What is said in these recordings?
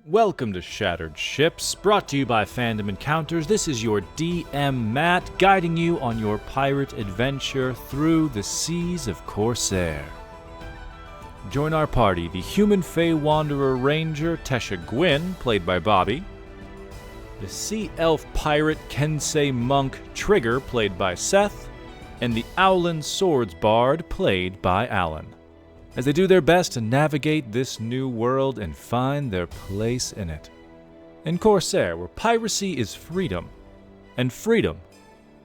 Welcome to Shattered Ships, brought to you by Fandom Encounters. This is your DM Matt, guiding you on your pirate adventure through the seas of Corsair. Join our party, the Human Fey Wanderer Ranger Tesha Gwyn, played by Bobby, the Sea Elf Pirate Kensei Monk Trigger, played by Seth, and the Owlin Swords Bard, played by Alan, as they do their best to navigate this new world and find their place in it. In Corsair, where piracy is freedom, and freedom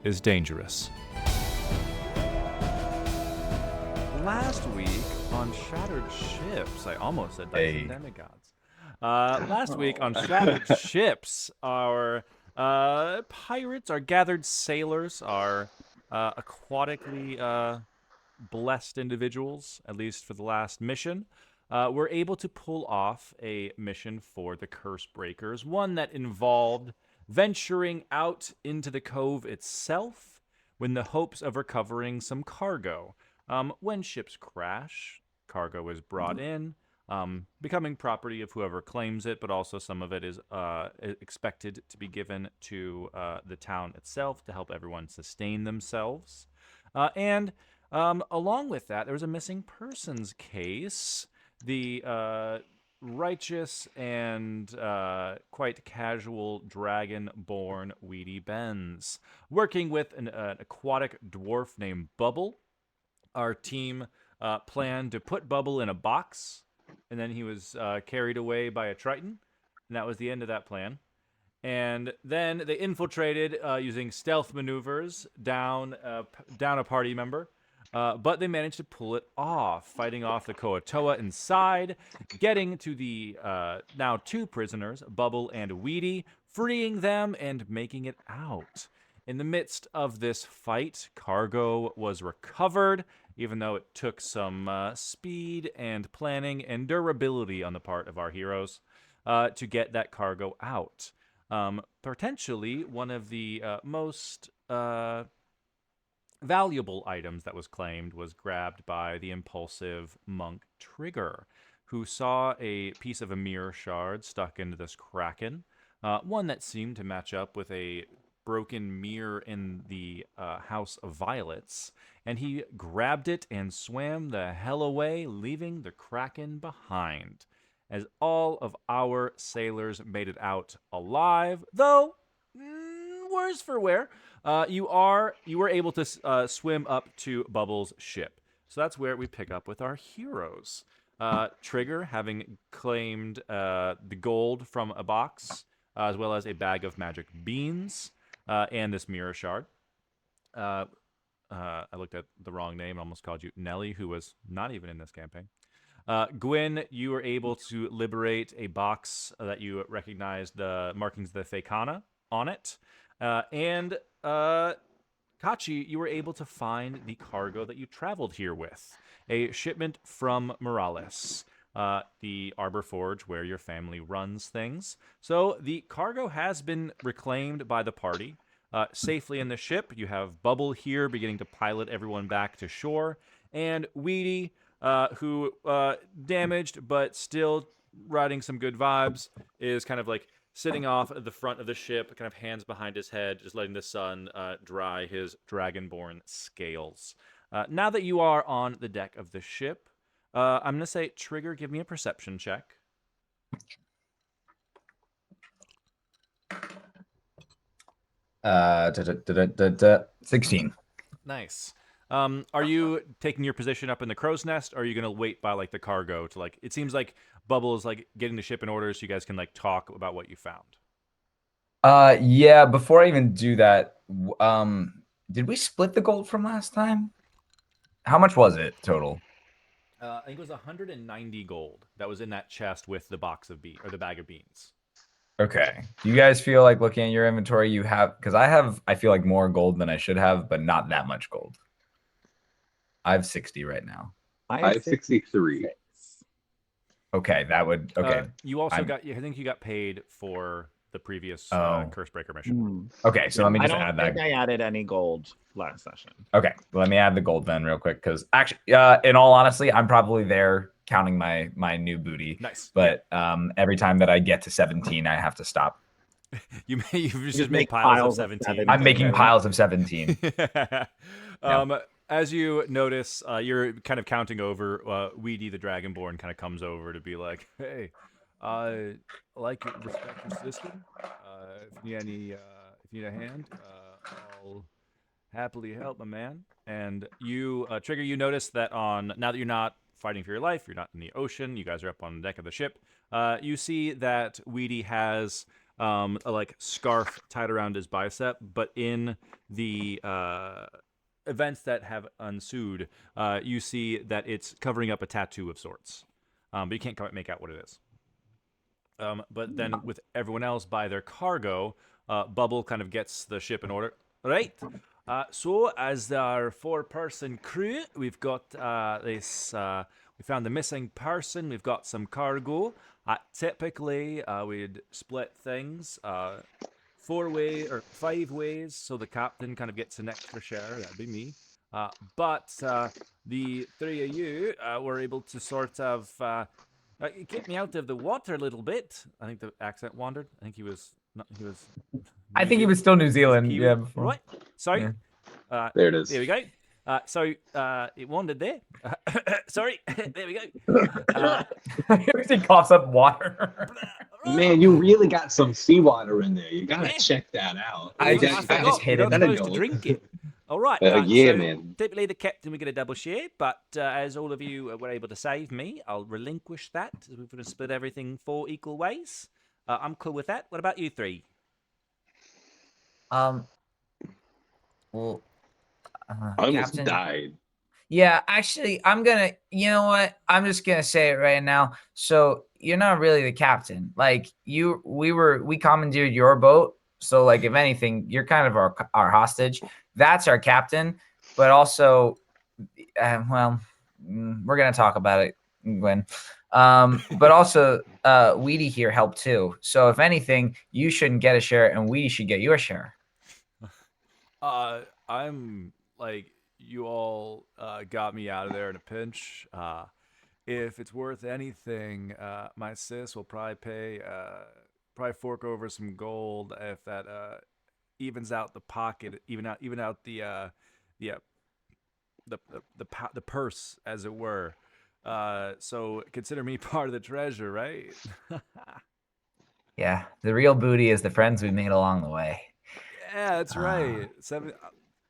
is dangerous. Last week on Shattered Ships, I almost said Dice and Demigods. Last week on Shattered Ships, our pirates, our gathered sailors, our aquatically blessed individuals, at least for the last mission, were able to pull off a mission for the Curse Breakers, one that involved venturing out into the cove itself in the hopes of recovering some cargo. When ships crash, cargo is brought in, becoming property of whoever claims it, but also some of it is expected to be given to the town itself to help everyone sustain themselves. Along with that, there was a missing persons case. The righteous and quite casual dragon-born Weedy Benz, working with an aquatic dwarf named Bubble. Our team planned to put Bubble in a box, and then he was carried away by a Triton, and that was the end of that plan. And then they infiltrated using stealth maneuvers down a party member. But they managed to pull it off, fighting off the Koatoa inside, getting to the now two prisoners, Bubble and Weedy, freeing them and making it out. In the midst of this fight, cargo was recovered, even though it took some speed and planning and durability on the part of our heroes to get that cargo out. Potentially one of the most valuable items that was claimed was grabbed by the impulsive monk Trigger, who saw a piece of a mirror shard stuck into this kraken, one that seemed to match up with a broken mirror in the House of Violets, and he grabbed it and swam the hell away, leaving the kraken behind, as all of our sailors made it out alive, though worse for wear. You were able to swim up to Bubbles' ship. So that's where we pick up with our heroes. Trigger, having claimed the gold from a box, as well as a bag of magic beans, and this mirror shard. I looked at the wrong name, almost called you Nelly, who was not even in this campaign. Gwyn, you were able to liberate a box that you recognized the markings of the Fekana on it. And Kachi, you were able to find the cargo that you traveled here with, a shipment from Morales, the Arbor Forge where your family runs things. So the cargo has been reclaimed by the party, safely in the ship. You have Bubble here beginning to pilot everyone back to shore, and Weedy, who damaged but still riding some good vibes, is kind of like sitting off at the front of the ship, kind of hands behind his head, just letting the sun dry his dragonborn scales. Now that you are on the deck of the ship, I'm going to say, Trigger, give me a perception check. 16. Nice. Are you taking your position up in the crow's nest, or are you going to wait by, like, the cargo to, like, it seems like Bubble is, like, getting the ship in order so you guys can, like, talk about what you found. Yeah, before I even do that, did we split the gold from last time? How much was it total? I think it was 190 gold that was in that chest with the box of beans, or the bag of beans. Okay. Do you guys feel like looking at your inventory you have, because I feel like more gold than I should have, but not that much gold. I have 60 right now. I have 63. Okay, that would, okay. You also I think you got paid for the previous Curse Breaker mission. Okay, so let me just add that. I don't think I added any gold last session. Okay, let me add the gold then real quick, because actually, in all honesty, I'm probably there counting my new booty. Nice. But every time that I get to 17, I have to stop. You just just make make piles of piles of 17. I'm making Okay. piles of 17. As you notice, you're kind of counting over. Weedy the Dragonborn kind of comes over to be like, "Hey, like respect your system. If you need if you need a hand, I'll happily help, my man." And you, Trigger, you notice that now that you're not fighting for your life, you're not in the ocean. You guys are up on the deck of the ship. You see that Weedy has a like scarf tied around his bicep, but in the events that have ensued, you see that it's covering up a tattoo of sorts, but you can't quite make out what it is. But then with everyone else by their cargo, Bubble kind of gets the ship in order. Right. So as our 4-person crew, we've got this. We found the missing person. We've got some cargo. Typically, we'd split things 4 ways or 5 ways, so the captain kind of gets an extra share. That'd be me. But the 3 of you were able to sort of get me out of the water a little bit. I think the accent wandered. I think he was. He was. I think he was still New Zealand. Kiwi. Yeah. Before. Right. Sorry. Yeah. There it is. There we go. So it wandered there. Sorry. There we go. He coughs up water. Man, you really got some seawater in there. You gotta Yeah. check that out. I You just got- just hit You're it. not Gotta supposed to go. drink it. All right. Yeah, so man. Typically, the captain we get a double share, but as all of you were able to save me, I'll relinquish that. We're going to split everything 4 equal ways. I'm cool with that. What about you 3? Well, I almost Captain. died. Yeah, actually, you know what? I'm just gonna say it right now. So you're not really the captain. Like we commandeered your boat. So like, if anything, you're kind of our hostage. That's our captain. But also, we're gonna talk about it, Gwen. But also, Weedy here helped too. So if anything, you shouldn't get a share, and Weedy should get your share. I'm like, you all got me out of there in a pinch. If it's worth anything, my sis will probably fork over some gold if that evens out the pocket, even out the purse, as it were. So consider me part of the treasure, right? Yeah, the real booty is the friends we made along the way. Yeah, that's right.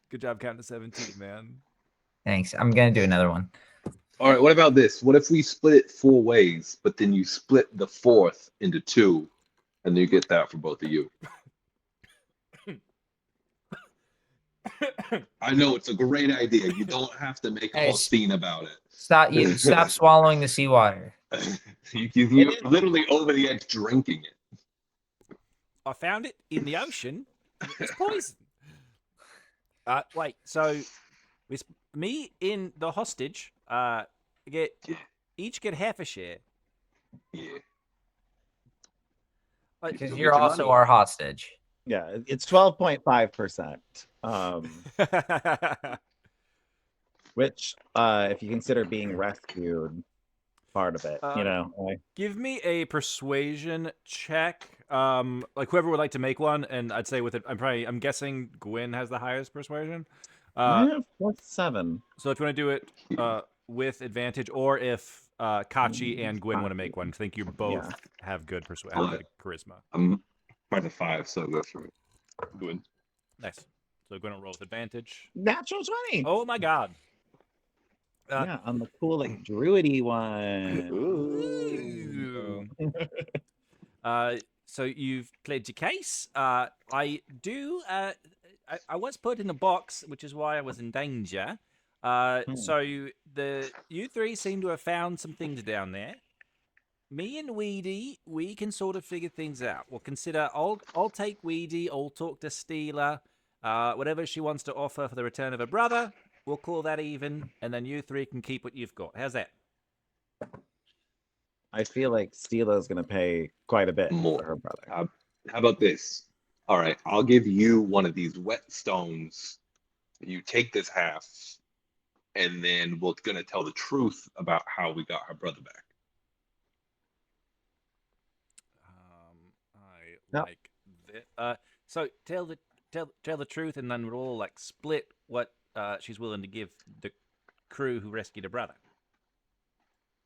Good job counting to 17, man. Thanks. I'm gonna do another one. All right, what about this? What if we split it 4 ways, but then you split the 4th into 2, and then you get that for both of you? I know it's a great idea. You don't have to make a Hey, whole scene about it. Stop swallowing the seawater. You're literally over the edge drinking it. I found it in the ocean. It's poison. Wait. So, with me in the hostage, each get half a share. Yeah. Because Go you're get your also money. our hostage. Yeah, it's 12.5%. Which, if you consider being rescued, part of it, you know. Like, Give me a persuasion check. Like whoever would like to make one, and I'd say with it, I'm guessing Gwen has the highest persuasion. what's 7? So if you want to do it with advantage, or if Kachi and Gwen want to make one, I think you both have good charisma. I'm part of 5, so go for it. Good. Nice. So Gwen will roll with advantage. Natural 20. Oh my god. Yeah, on the cool, like, druidy one. Ooh. So you've played your case. I do. I was put in a box, which is why I was in danger. So you 3 seem to have found some things down there. Me and Weedy, we can sort of figure things out. We'll consider. I'll take Weedy. I'll talk to Steeler. Whatever she wants to offer for the return of her brother, we'll call that even, and then you 3 can keep what you've got. How's that? I feel like Steela's going to pay quite a bit More. for her brother. How about this? All right, I'll give you one of these whetstones. You take this half, and then we're gonna tell the truth about how we got her brother back. I Yep. like that. So tell the truth, and then we'll all like split what she's willing to give the crew who rescued her brother.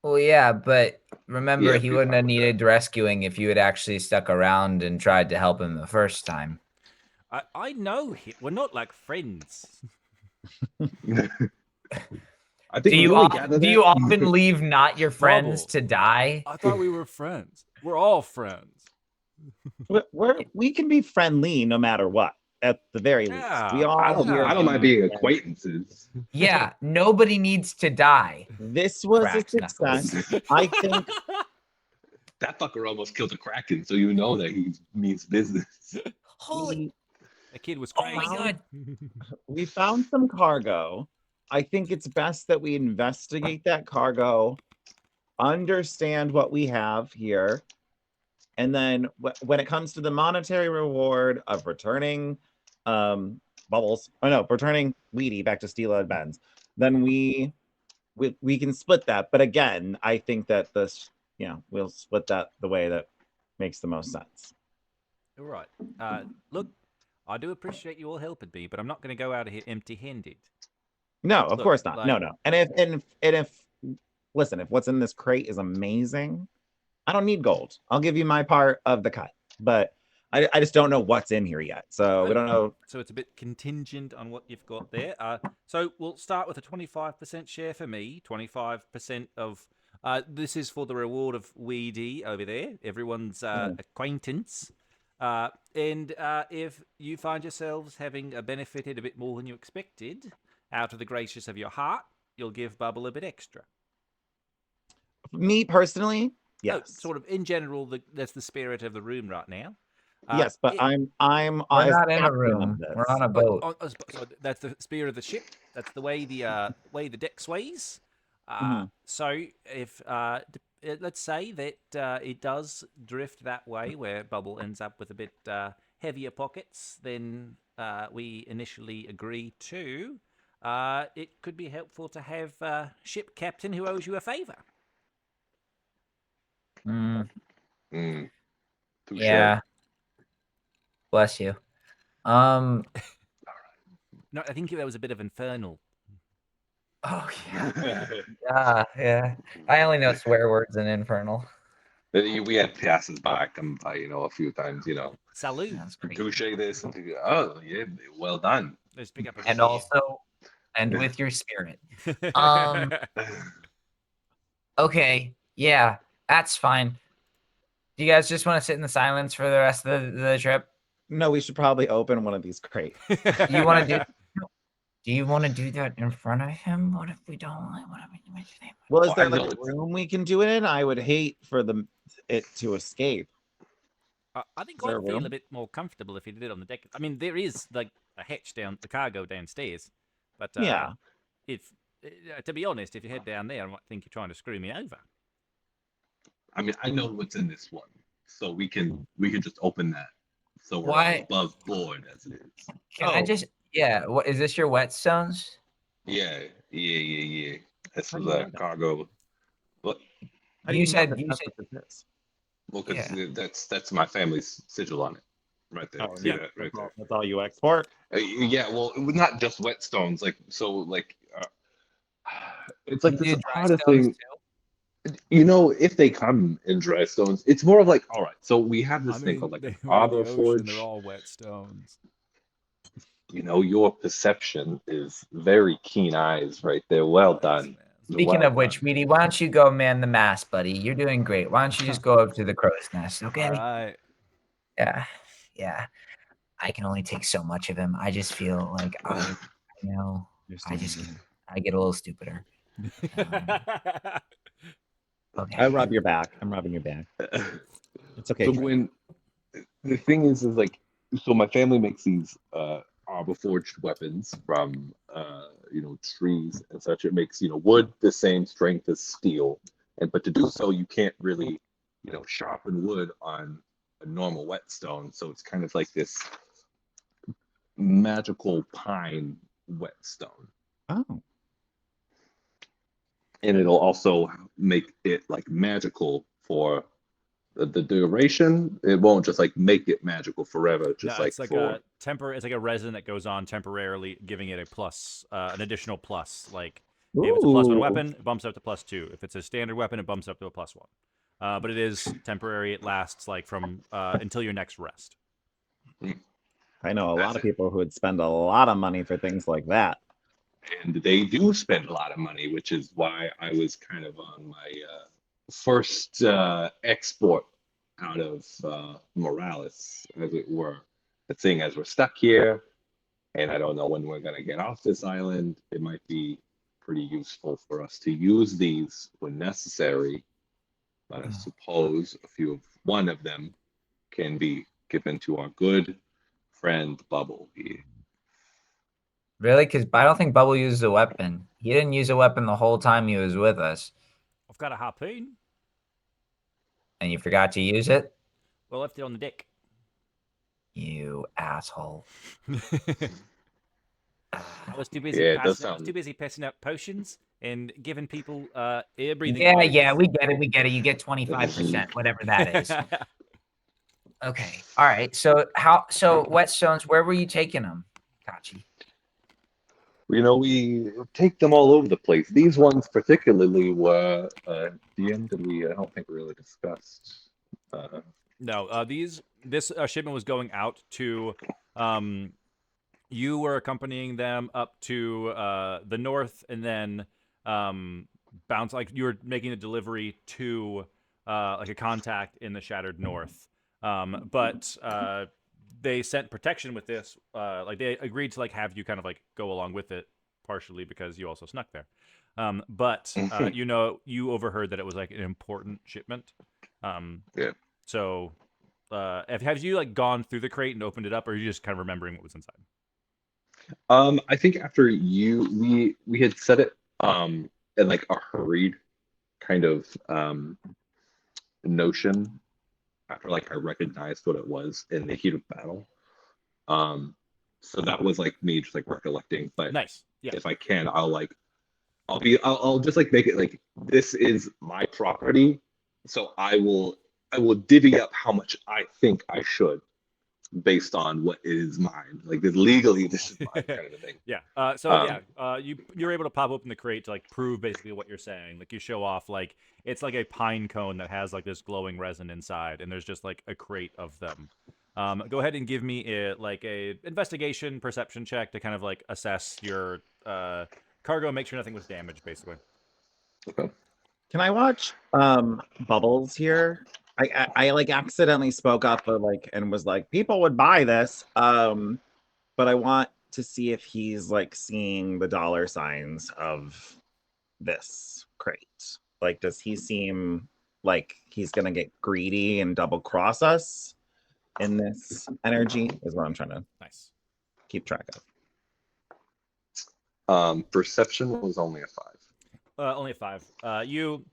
Well, yeah, but remember, Yeah, he be wouldn't fine have with needed rescuing if you had actually stuck around and tried to help him the first time. I know we're not like friends. I think we only gather Do you that. often leave not your friends Bubble. to die? I thought we were friends. We're all friends. We can be friendly no matter what. At the very least, we Yeah, all here. I don't mind being acquaintances. Yeah, nobody needs to die. This was a Cracks knuckles. success. I think That fucker almost killed a kraken, so you know that he means business. Holy! that kid was Oh crazy. my god! we found some cargo. I think it's best that we investigate that cargo, understand what we have here, and then when it comes to the monetary reward of returning Bubbles, returning Weedy back to Stila and Ben's, then we can split that. But again, I think that we'll split that the way that makes the most sense. All right. Look, I do appreciate you all helping me, but I'm not going to go out of here empty-handed. No, of Look, course not. No, like- no. And if listen, if what's in this crate is amazing, I don't need gold. I'll give you my part of the cut. But I just don't know what's in here yet. So we don't know. So it's a bit contingent on what you've got there. So we'll start with a 25% share for me, 25% of. This is for the reward of Weedy over there, everyone's acquaintance. And if you find yourselves having benefited a bit more than you expected, out of the gracious of your heart, you'll give Bubble a bit extra. Me personally, yes. Sort of in general, that's the spirit of the room right now. Yes, but I'm We're as not in a captain of room. this. We're on a boat. So that's the spirit of the ship. That's the way the deck sways. Mhm. So if let's say that it does drift that way, where Bubble ends up with a bit heavier pockets than we initially agreed to, it could be helpful to have a ship captain who owes you a favor. Mm, Touche. yeah. Bless you. No, I think that was a bit of infernal. Oh yeah. Yeah. I only know swear words in Infernal. We had passes by come by, a few times, Salute. That's great. touche this. Oh, yeah, well done. Let's pick up a And beer. also, and with your spirit. Um, Okay. Yeah, that's fine. Do you guys just want to sit in the silence for the rest of the trip? No, we should probably open one of these crates. You want to do? Do you want to do that in front of him? What if we don't? What if we mention him? Well, is Well, there I like know a it's- room we can do it in? I would hate for it to escape. I think Is there I'd a feel room? a bit more comfortable if you did it on the deck. I mean, there is like a hatch down the cargo downstairs, but Yeah. if to be honest, if you head down there, I might think you're trying to screw me over. I mean, I know what's in this one, so we can just open that. So we're all Why- above board as it is. Can I just? Yeah. What is this? Your whetstones? Yeah. This How was do you know a that? cargo. What? How do You know said- that you that's said- what this is? Well, because Yeah. that's my family's sigil on it, right there. Oh, See yeah. that right there? That's all you export? Yeah. Well, not just whetstones. It's like Can this you do dry harder stones thing. too? If they come in dry stones, it's more of like, all right. So we have this thing called like an arbor forge. They're all wet stones. Your perception is very keen eyes right there. Well done. Speaking Well of which, done. Weedy, why don't you go man the mast, buddy? You're doing great. Why don't you just go up to the crow's nest? Okay. All right. Yeah. Yeah. I can only take so much of him. I just feel like I get a little stupider. Okay. I rub your back. I'm rubbing your back. It's okay. So Trey. when the thing is like, so my family makes these arbor forged weapons from trees and such. It makes wood the same strength as steel, but to do so you can't really sharpen wood on a normal whetstone. So it's kind of like this magical pine whetstone. Oh. and it'll also make it like magical for the duration. It won't just like make it magical forever, just No, like it's like for a it's like a resin that goes on temporarily, giving it a plus, an additional plus. Like if it's a +1 Ooh. weapon, it bumps up to +2. If it's a standard weapon, it bumps up to a +1. But it is temporary. It lasts like from until your next rest. I know a lot That's of it. people who would spend a lot of money for things like that. And they do spend a lot of money, which is why I was kind of on my first export out of Morales, as it were. But seeing as we're stuck here, and I don't know when we're going to get off this island, it might be pretty useful for us to use these when necessary. But I suppose one of them can be given to our good friend Bubble here. Really? Because I don't think Bubble used a weapon. He didn't use a weapon the whole time he was with us, I've got a harpoon. and you forgot to use it. Well, I left it on the deck. You asshole. I was too busy Yeah, it does passing. I was sound. too busy passing out potions and giving people air breathing. Yeah, clothes. yeah, we get it. We get it. You get 25%, whatever that is. Okay. All right. So whetstones, where were you taking them, Kachi? You know, we take them all over the place. These ones particularly were DM. Did we? I don't think we really discussed. No, this shipment was going out to. You were accompanying them up to the north, and then bounce like you were making a delivery to like a contact in the Shattered North. But they sent protection with this. Like they agreed to like have you kind of like go along with it, partially because you also snuck there. But you know, you overheard that it was like an important shipment. Yeah. So, have you like gone through the crate and opened it up, or are you just kind of remembering what was inside? I think after we had said it in like a hurried kind of notion after like I recognized what it was in the heat of battle. So that was like me just like recollecting. But Nice. Yeah. if I can, I'll just like make it like this is my property. So I will divvy up how much I think I should based on what is mine. Like this legally, this is mine kind of a thing. Yeah. You're able to pop open the crate to like prove basically what you're saying. Like you show off like it's like a pine cone that has like this glowing resin inside, and there's just like a crate of them. Go ahead and give me a investigation perception check to kind of like assess your cargo, make sure nothing was damaged, basically. Okay. Can I watch Bubbles here? I like accidentally spoke up and was like, people would buy this. But I want to see if he's like seeing the dollar signs of this crate. Like, does he seem like he's gonna get greedy and double cross us in this energy? Is what I'm trying to Nice. keep track of. Perception was only a 5. Only a 5. You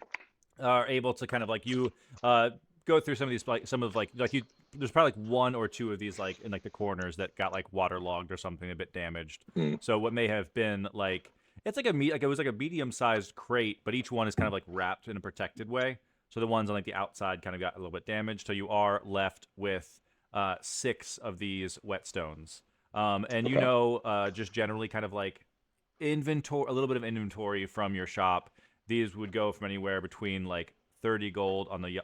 are able to kind of like go through some of these like you. There's probably like 1 or 2 of these like in like the corners that got like waterlogged or something, a bit damaged. So what may have been like it's like it was like a medium-sized crate, but each one is kind of like wrapped in a protected way. So the ones on like the outside kind of got a little bit damaged. So you are left with 6 of these whetstones. And you Okay. know, just generally kind of like a little bit of inventory from your shop. These would go from anywhere between like 30 gold on the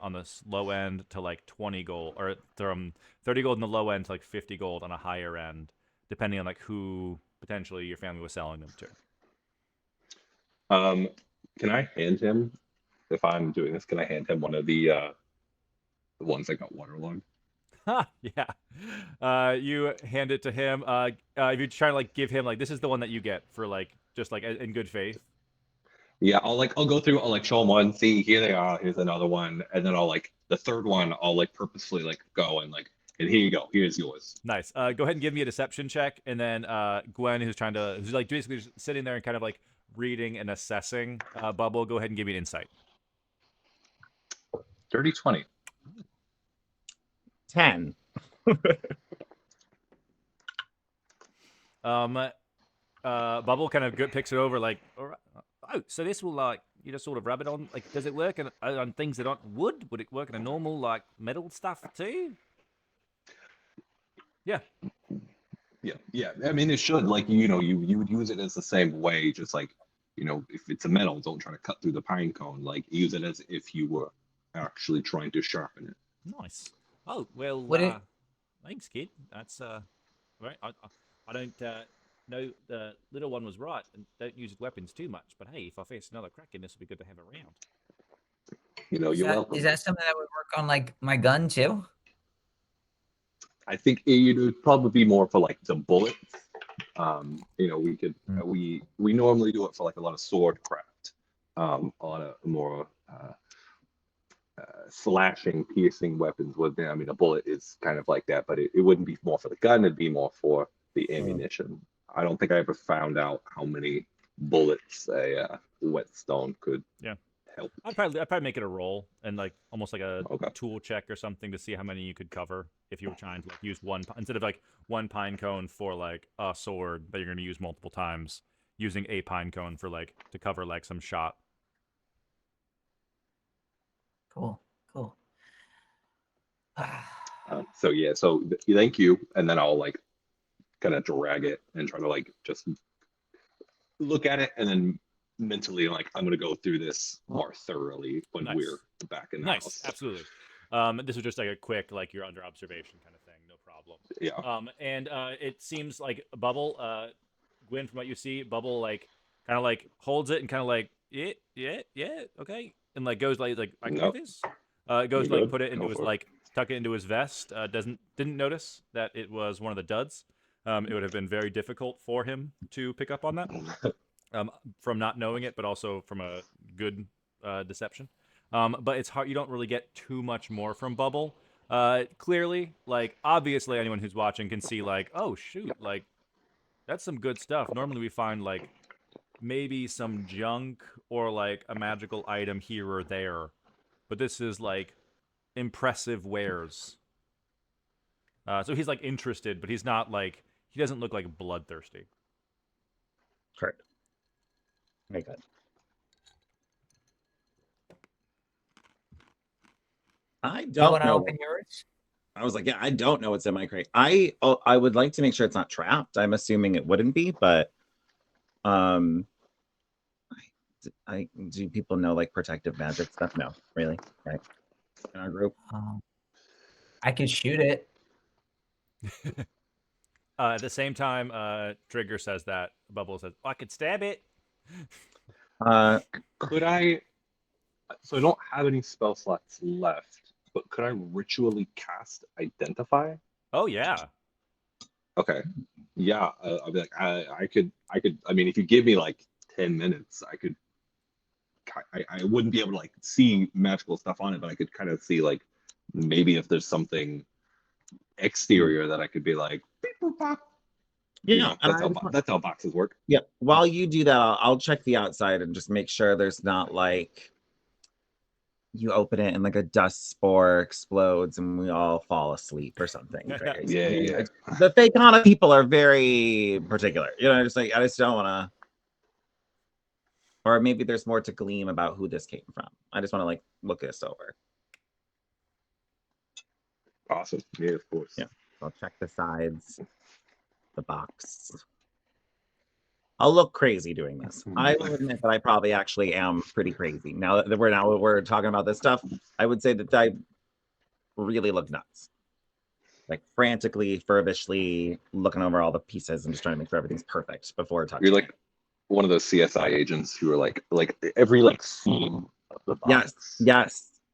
low end to like 20 gold, or from 30 gold on the low end to like 50 gold on a higher end, depending on like who potentially your family was selling them to. Can I hand him, if I'm doing this, can I hand him one of the ones that got waterlogged? Yeah. You hand it to him. If you're trying to like give him like this is the one that you get for like just like in good faith. Yeah, I'll go through, I'll like show him one, see, here they are, here's another one, and then I'll like the third one, I'll like purposefully like go and like, and here you go, here's yours. Nice. Go ahead and give me a deception check, and then Gwen, who's like basically just sitting there and kind of like reading and assessing Bubble, go ahead and give me an insight. Dirty 20. 10. Bubble kind of picks it over like, oh, so this will like you just sort of rub it on? Like, does it work on things that aren't wood? Would it work on a normal like metal stuff too? Yeah. Yeah. I mean, it should, like, you would use it as the same way, just like, if it's a metal, don't try to cut through the pine cone. Like, use it as if you were actually trying to sharpen it. Nice. Oh well. Would it? Thanks, kid. That's right. I don't know the little one was right, and don't use weapons too much. But hey, if I face another Kraken, this would be good to have around. You're welcome. Is that something that would work on like my gun too? I think it would probably be more for like the bullets. We could we normally do it for like a lot of sword craft, a lot of more slashing, piercing weapons. I mean, a bullet is kind of like that, but it wouldn't be more for the gun. It'd be more for the ammunition. I don't think I ever found out how many bullets a whetstone could help. I'd probably make it a roll and like almost like a Okay. tool check or something to see how many you could cover if you were trying to like use instead of like one pine cone for like a sword that you're going to use multiple times, using a pine cone for like to cover like some shot. Cool. So thank you, and then I'll like kind of drag it and try to like just look at it, and then mentally like I'm gonna go through this more thoroughly when Nice. we're back in the Nice, house. absolutely. This was just like a quick like you're under observation kind of thing, no problem. Yeah. And it seems like Bubble, Gwen, from what you see, Bubble like kind of like holds it and kind of like yeah, okay, and like goes like I can do Nope. this. Goes You're like good. put it into Go his for it. like tuck it into his vest. Didn't notice that it was one of the duds. It would have been very difficult for him to pick up on that. From not knowing it, but also from a good deception. But it's hard. You don't really get too much more from Bubble. Clearly, like obviously, anyone who's watching can see like, oh shoot, like that's some good stuff. Normally, we find like maybe some junk or like a magical item here or there, but this is like impressive wares. So he's like interested, but he's not like he doesn't look like bloodthirsty. Correct. Very good. I You don't want to know. open yours? I was like, yeah, I don't know what's in my crate. I would like to make sure it's not trapped. I'm assuming it wouldn't be, but do people know like protective magic stuff? No, really, right? In our group. I could shoot it. At the same time, Trigger says that. Bubble says, I could stab it. Could I? So I don't have any spell slots left, but could I ritually cast Identify? Oh, yeah. Okay. Yeah. I'll be like, I could. I mean, if you give me like 10 minutes, I wouldn't be able to like see magical stuff on it, but I could kind of see like maybe if there's something exterior that I could be like, beep, boop, bop. Yeah, That's how boxes work. yeah. While you do that, I'll check the outside and just make sure there's not like you open it and like a dust spore explodes and we all fall asleep or something crazy. Yeah. The Fakana people are very particular. I just don't want to. Or maybe there's more to glean about who this came from. I just want to like look this over. Awesome. Yeah, of course. Yeah. I'll check the sides, the box. I'll look crazy doing this. I will admit that I probably actually am pretty crazy. Now that we're talking about this stuff, I would say that I really look nuts. Like frantically, furbishly looking over all the pieces and just trying to make sure everything's perfect before touching. You're like one of those CSI agents who are like every like scene of the box.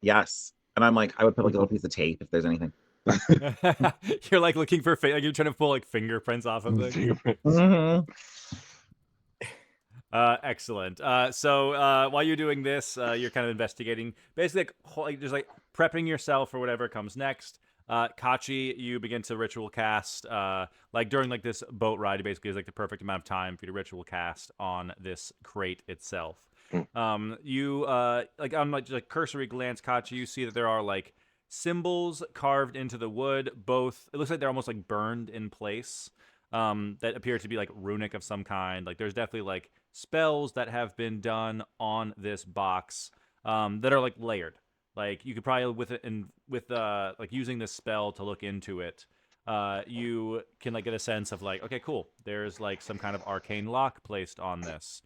Yes. And I'm like, I would put like a little piece of tape if there's anything. You're like looking for like you're trying to pull like fingerprints off of it. Mm-hmm. Excellent. So while you're doing this, you're kind of investigating, basically like just like prepping yourself for whatever comes next. Kachi, you begin to ritual cast. Like during like this boat ride, basically is like the perfect amount of time for you to ritual cast on this crate itself. You like on like just a cursory glance, Kachi, you see that there are like symbols carved into the wood. Both it looks like they're almost like burned in place. That appear to be like runic of some kind. Like there's definitely like spells that have been done on this box that are like layered. Like you could probably with like using this spell to look into it, you can like get a sense of like, okay, cool. There's like some kind of arcane lock placed on this.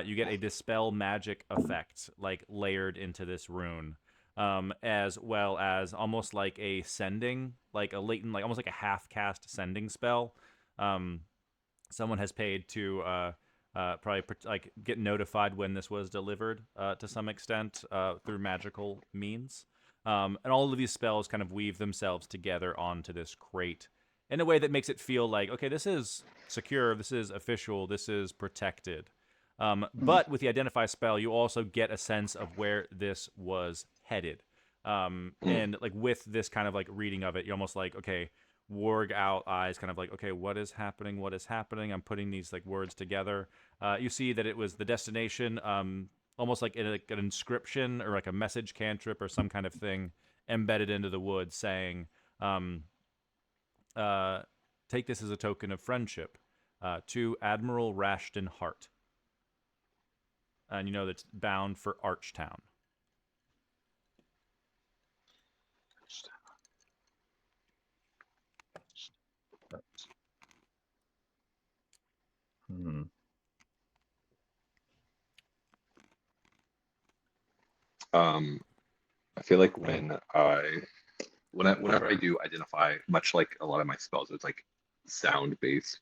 You get a dispel magic effect like layered into this rune, as well as almost like a sending, like a latent, like almost like a half cast sending spell. Um, Someone has paid to probably like get notified when this was delivered to some extent through magical means. And all of these spells kind of weave themselves together onto this crate in a way that makes it feel like, okay, this is secure, this is official, this is protected. But with the identify spell, you also get a sense of where this was headed. And like with this kind of like reading of it, you're almost like, okay, warg out eyes, kind of like, okay, what is happening? What is happening? I'm putting these like words together. You see that it was the destination, almost like, like an inscription or like a message cantrip or some kind of thing embedded into the wood saying, take this as a token of friendship to Admiral Rashton Hart. And you know that's bound for Archtown. Hmm. I feel like whenever I do identify, much like a lot of my spells, it's like sound based.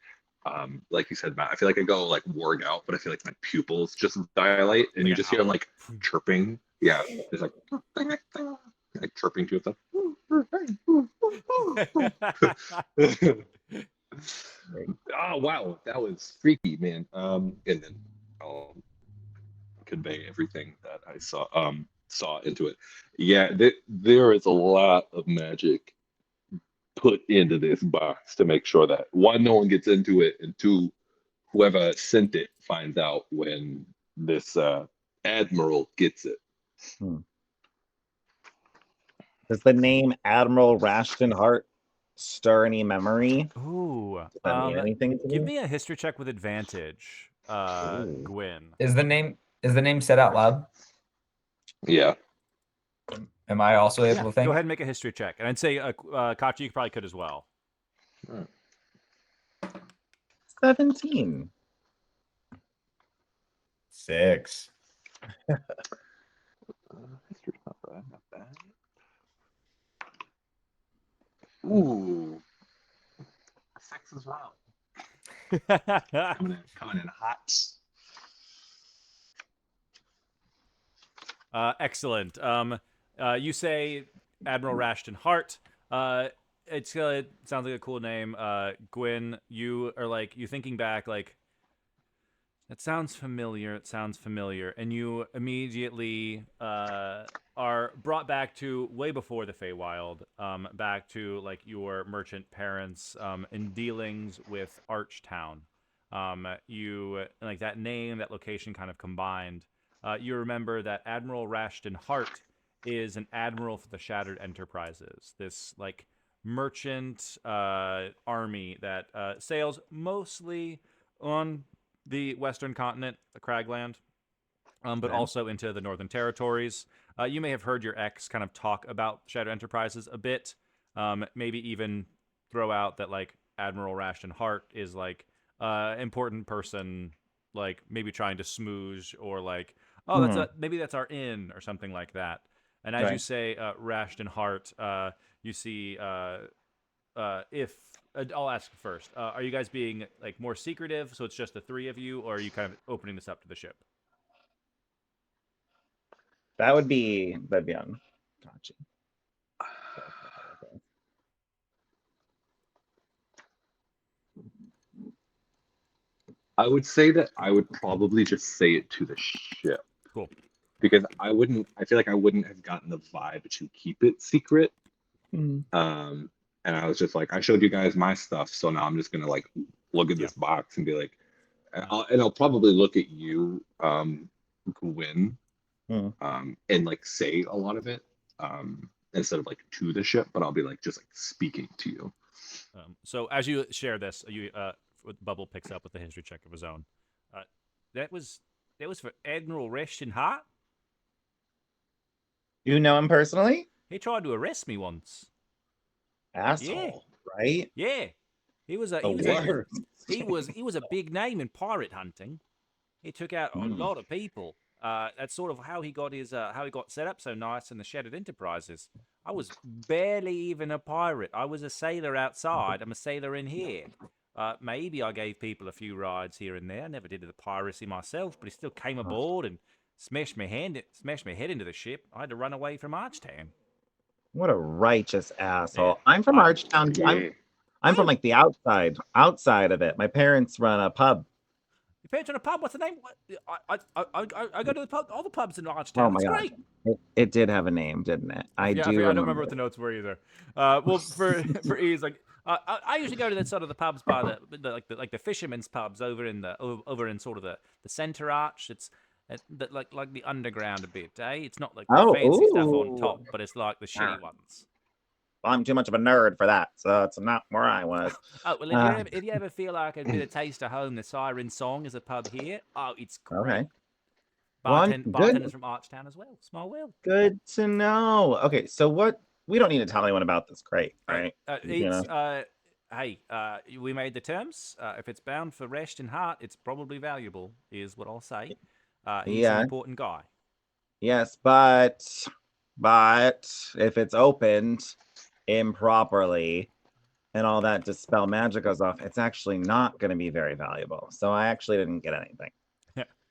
Like you said, Matt, I feel like I go like warg out, but I feel like my pupils just dilate, and Like you an just hear them owl. like chirping. Yeah, it's like like chirping to itself. Oh wow, that was freaky, man. And then I'll convey everything that I saw into it. Yeah, there is a lot of magic put into this box to make sure that one, no one gets into it, and two, whoever sent it finds out when this admiral gets it. Does the name Admiral Rashton Hart stir any memory? Ooh. Does that mean anything to Give me? me a history check with advantage, Ooh. Gwyn. Is the name said out loud? Yeah. Am I also able Yeah, to think? go ahead and make a history check. And I'd say, Kachi, you probably could as well. 17. 6. History's not bad, not bad. Ooh, 6 as well. Coming in hot. Excellent. You say Admiral Rashton Hart. It sounds like a cool name. Gwyn, you are like, you thinking back, like, it sounds familiar. It sounds familiar. And you immediately are brought back to way before the Feywild, back to like your merchant parents in dealings with Archtown. You like that name, that location kind of combined. You remember that Admiral Rashton Hart is an admiral for the Shattered Enterprises. This like merchant army that sails mostly on the Western continent, the Cragland, but also into the Northern Territories. You may have heard your ex kind of talk about Shadow Enterprises a bit. Maybe even throw out that like Admiral Rashton Hart is like important person, like maybe trying to smooge or like, oh, maybe that's our inn or something like that. And as you say, Rashton Hart, you see if I'll ask first. Are you guys being like more secretive, so it's just the three of you, or are you kind of opening this up to the ship? That'd be on Kachi. I would say that I would probably just say it to the ship. Cool. Because I feel like I wouldn't have gotten the vibe to keep it secret. And I was just like, I showed you guys my stuff, so now I'm just gonna like look at this box and be like, I'll probably look at you, Gwyn, and like say a lot of it, instead of like to the ship, but I'll be like just like speaking to you. So as you share this, Bubble picks up with the history check of his own. that was for Admiral Reshton Hart. You know him personally? He tried to arrest me once. Asshole, right? Yeah, he was a The worst. he was a big name in pirate hunting. He took out a lot of people. That's sort of how he got set up so nice in the Shattered Enterprises. I was barely even a pirate. I was a sailor outside. I'm a sailor in here. Maybe I gave people a few rides here and there. I never did the piracy myself, but he still came aboard and smashed my head into the ship. I had to run away from Archtown. What a righteous asshole. Yeah. I'm from Archtown. Yeah. I'm from like the outside of it. My parents run a pub. Your parents run a pub. What's the name? I go to the pub, all the pubs in Archtown. Oh my It's gosh. great. It did have a name, didn't it? I Yeah, do. I don't remember what the notes were either. Well, for ease, like I usually go to the sort of the pubs by the fishermen's pubs over in sort of the center arch. It's like the underground a bit, eh? It's not like the Oh, fancy stuff on ooh. top, but it's like the shitty ones. I'm too much of a nerd for that, so it's not where I was. Oh well, if you ever feel like a bit of taste of home, the Siren Song is a pub here. Oh, it's great. Okay. Good. Bartenders from Archtown as well. Small world. Good to know. Okay, so what? We don't need to tell anyone about this crate, right? You know? Hey, we made the terms. If it's bound for Reshton Hart, it's probably valuable, is what I'll say. He's an important guy. Yes, but if it's opened improperly and all that dispel magic goes off, it's actually not going to be very valuable. So I actually didn't get anything.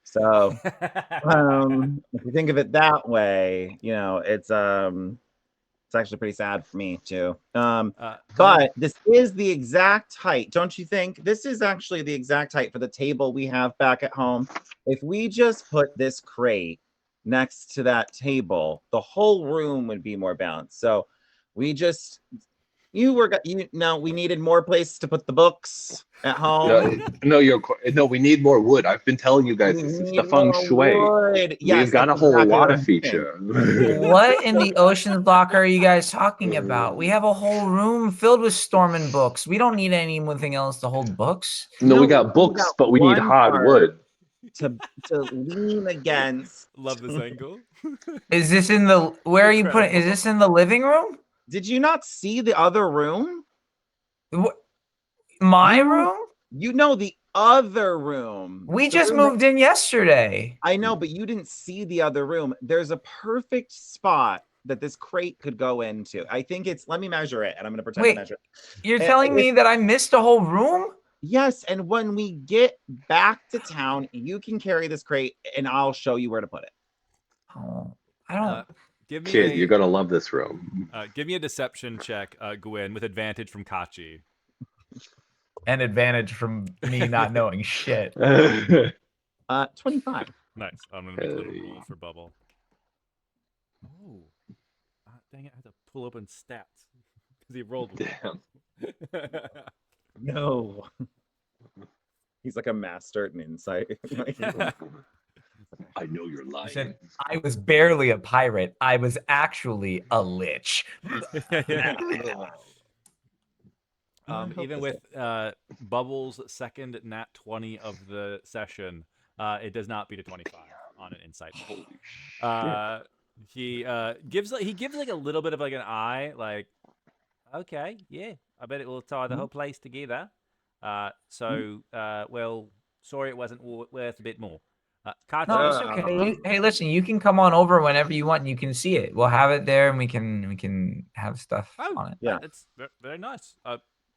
So if you think of it that way, you know, it's actually pretty sad for me too. But this is the exact height, don't you think? This is actually the exact height for the table we have back at home. If we just put this crate next to that table, the whole room would be more balanced. So we just we needed more places to put the books at home. No, we need more wood. I've been telling you guys this is the feng shui. Yes, We've got a whole water feature. What in the Oceans Block are you guys talking about? We have a whole room filled with Stormin books. We don't need anything else to hold books. No, we got books, but we need hardwood to lean against. Love this angle. Is this in the where are you putting? Is this in the living room? Did you not see the other room? What? My room? You know the other room. We just moved in yesterday. I know, but you didn't see the other room. There's a perfect spot that this crate could go into. I think it's. Let me measure it, and I'm going to pretend to measure it. You're telling me that I missed a whole room? Yes, and when we get back to town, you can carry this crate, and I'll show you where to put it. Oh, I don't. Kid, you're gonna love this room. Give me a deception check, Gwen, with advantage from Kachi. An advantage from me not knowing shit. 25. Nice. I'm gonna make a little roll for Bubble. Oh, dang it! I had to pull open stats because he rolled. Damn. No. He's like a master at insight. I know you're lying. He said, I was barely a pirate. I was actually a lich. Even with Bubbles' second nat 20 of the session, it does not beat a 25 on an insight. He gives like a little bit of like an eye, like, okay, yeah, I bet it will tie the whole place together. Well, sorry it wasn't worth a bit more. No, it's okay. Hey, listen, you can come on over whenever you want and you can see it. We'll have it there and we can have stuff on it. Yeah, it's very nice.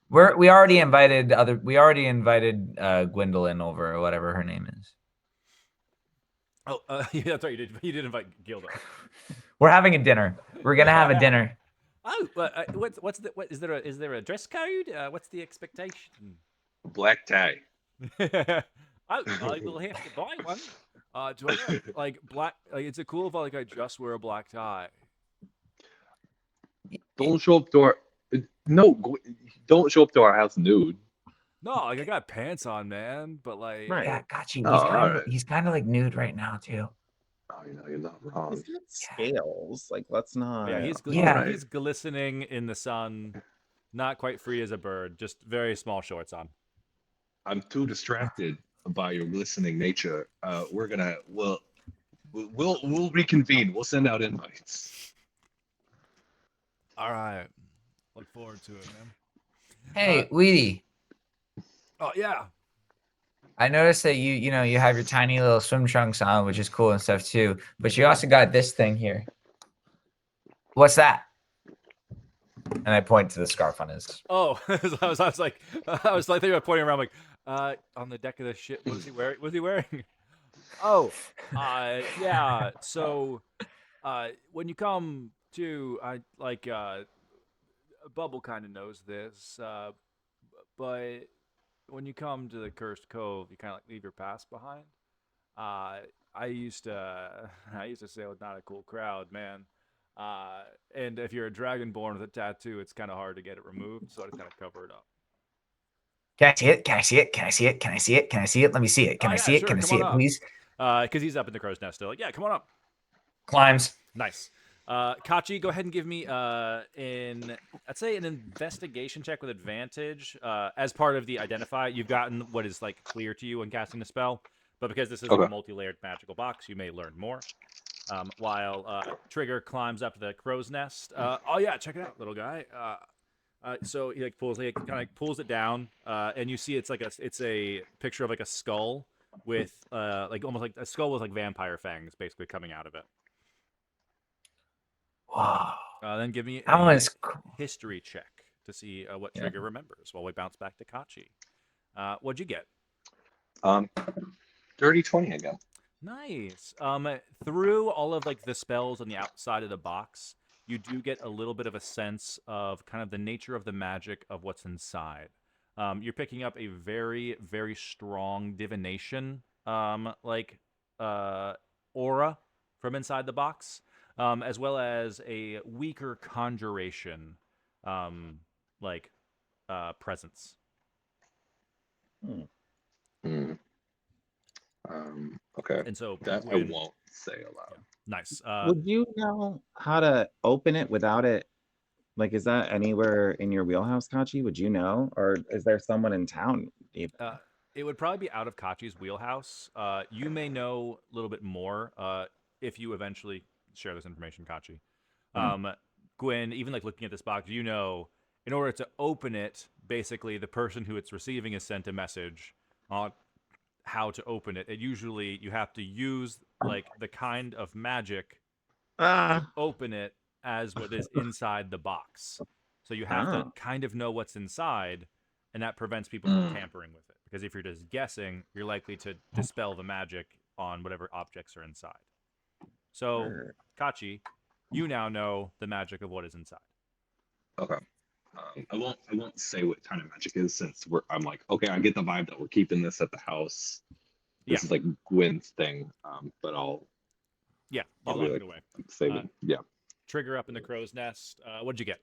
We already invited Gwendolyn over, or whatever her name is. Oh, yeah, that's right. You did invite Gilda. We're having a dinner. We're gonna have a dinner. Oh, is there a dress code? What's the expectation? Black tie. I will have to buy one. Do I wear, like black? Like, is it cool if I just wear a black tie? Don't show up to our. No, don't show up to our house nude. No, like I got pants on, man. But like, right. Yeah, got you. Oh, He's kind of like nude right now too. Oh, you're not wrong. He's got scales. Like, let's not. Yeah, he's glistening in the sun, not quite free as a bird. Just very small shorts on. I'm too distracted by your glistening nature, we'll reconvene. We'll send out invites. All right. Look forward to it, man. Hey, Weedy, Oh yeah. I noticed that you have your tiny little swim trunks on, which is cool and stuff too. But you also got this thing here. What's that? And I point to the scarf on his. Oh, I was like thinking about pointing around, like, on the deck of the ship. What was he wearing? Was he wearing? Oh, yeah. So, when you come to, I like, Bubble kind of knows this, but when you come to the Cursed Cove, you kind of like leave your past behind. Uh, I used to, I used to sail with not a cool crowd, man. And if you're a dragonborn with a tattoo, it's kind of hard to get it removed, so I just kind of cover it up. Can I see it? Can I see it? Can I see it? Can I see it? Can I see it? Let me see it. Can Oh I yeah, see it? sure. Can I Come see on it, up. please? Because he's up in the crow's nest still. Like, yeah, come on up. Climbs. Nice. Kachi, go ahead and give me I'd say an investigation check with advantage. As part of the identify, you've gotten what is like clear to you when casting the spell, but because this is like a Okay. multi-layered magical box, you may learn more. While Trigger climbs up the crow's nest. Oh yeah, check it out, little guy. So he like kind of like pulls it down, and you see it's a picture of like a skull with like almost like a skull with like vampire fangs basically coming out of it. Wow. Then give me That a one's cool. history check to see what Yeah. Trigger remembers while we bounce back to Kachi. What'd you get? Dirty 20 again. Nice. Through all of like the spells on the outside of the box, you do get a little bit of a sense of kind of the nature of the magic of what's inside. You're picking up a very, very strong divination, aura from inside the box, as well as a weaker conjuration, presence. Hmm. Okay. And so That I when won't say aloud. nice. Would you know how to open it without it? Like, is that anywhere in your wheelhouse, Kachi? Would you know, or is there someone in town? Even? It would probably be out of Kachi's wheelhouse. You may know a little bit more if you eventually share this information, Kachi. Gwen, even like looking at this box, you know, in order to open it, basically the person who it's receiving is sent a message on how to open it. And usually you have to use like the kind of magic to open it as what is inside the box. So you have to kind of know what's inside, and that prevents people from tampering with it. Because if you're just guessing, you're likely to dispel the magic on whatever objects are inside. So, Sure. Kachi, you now know the magic of what is inside. Okay. I won't say what kind of magic is since I'm like, okay, I get the vibe that we're keeping this at the house. This is like Gwen's thing. But I'll you be lock like it away. saving. Yeah. Trigger up in the crow's nest. What'd you get?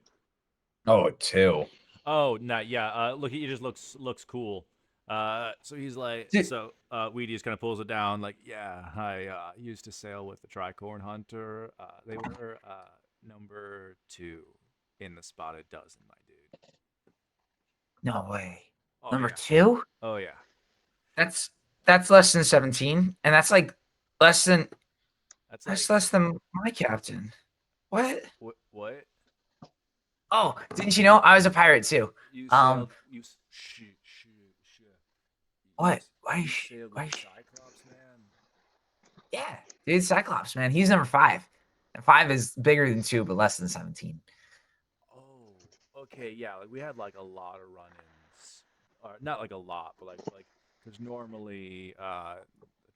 Oh, 2. Oh, no, yeah. Look, he just looks cool. So he's like, Dude. so Weedy just kind of pulls it down, like, yeah, I used to sail with the tricorn hunter. They were number 2 in the spotted dozen, my dude. No way. Oh, Number yeah. 2? Oh yeah. That's less than 17, and that's like less than That's less than my captain. What? what? Oh, didn't you know I was a pirate too? You Um, sailed. You shh. What? Why? You sailed with Cyclops, man. Yeah, dude, Cyclops, man. He's number 5. And 5 is bigger than 2, but less than 17. Oh, okay, yeah. Like we had like a lot of run-ins, or not like a lot, but like because normally the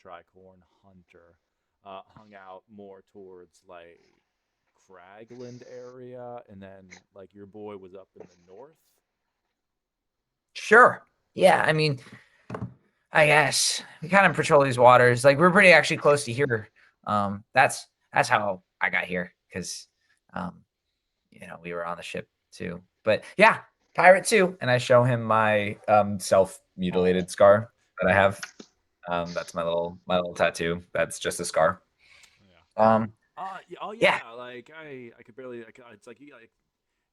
tricorn hunter hung out more towards like Cragland area, and then like your boy was up in the north. Sure. Yeah, I mean, I guess we kind of patrol these waters. Like we're pretty actually close to here. That's how I got here because, we were on the ship too. But yeah, pirate too. And I show him my self-mutilated scar that I have. That's my little tattoo. That's just a scar. Yeah. Yeah. Yeah. Like I could barely. It's like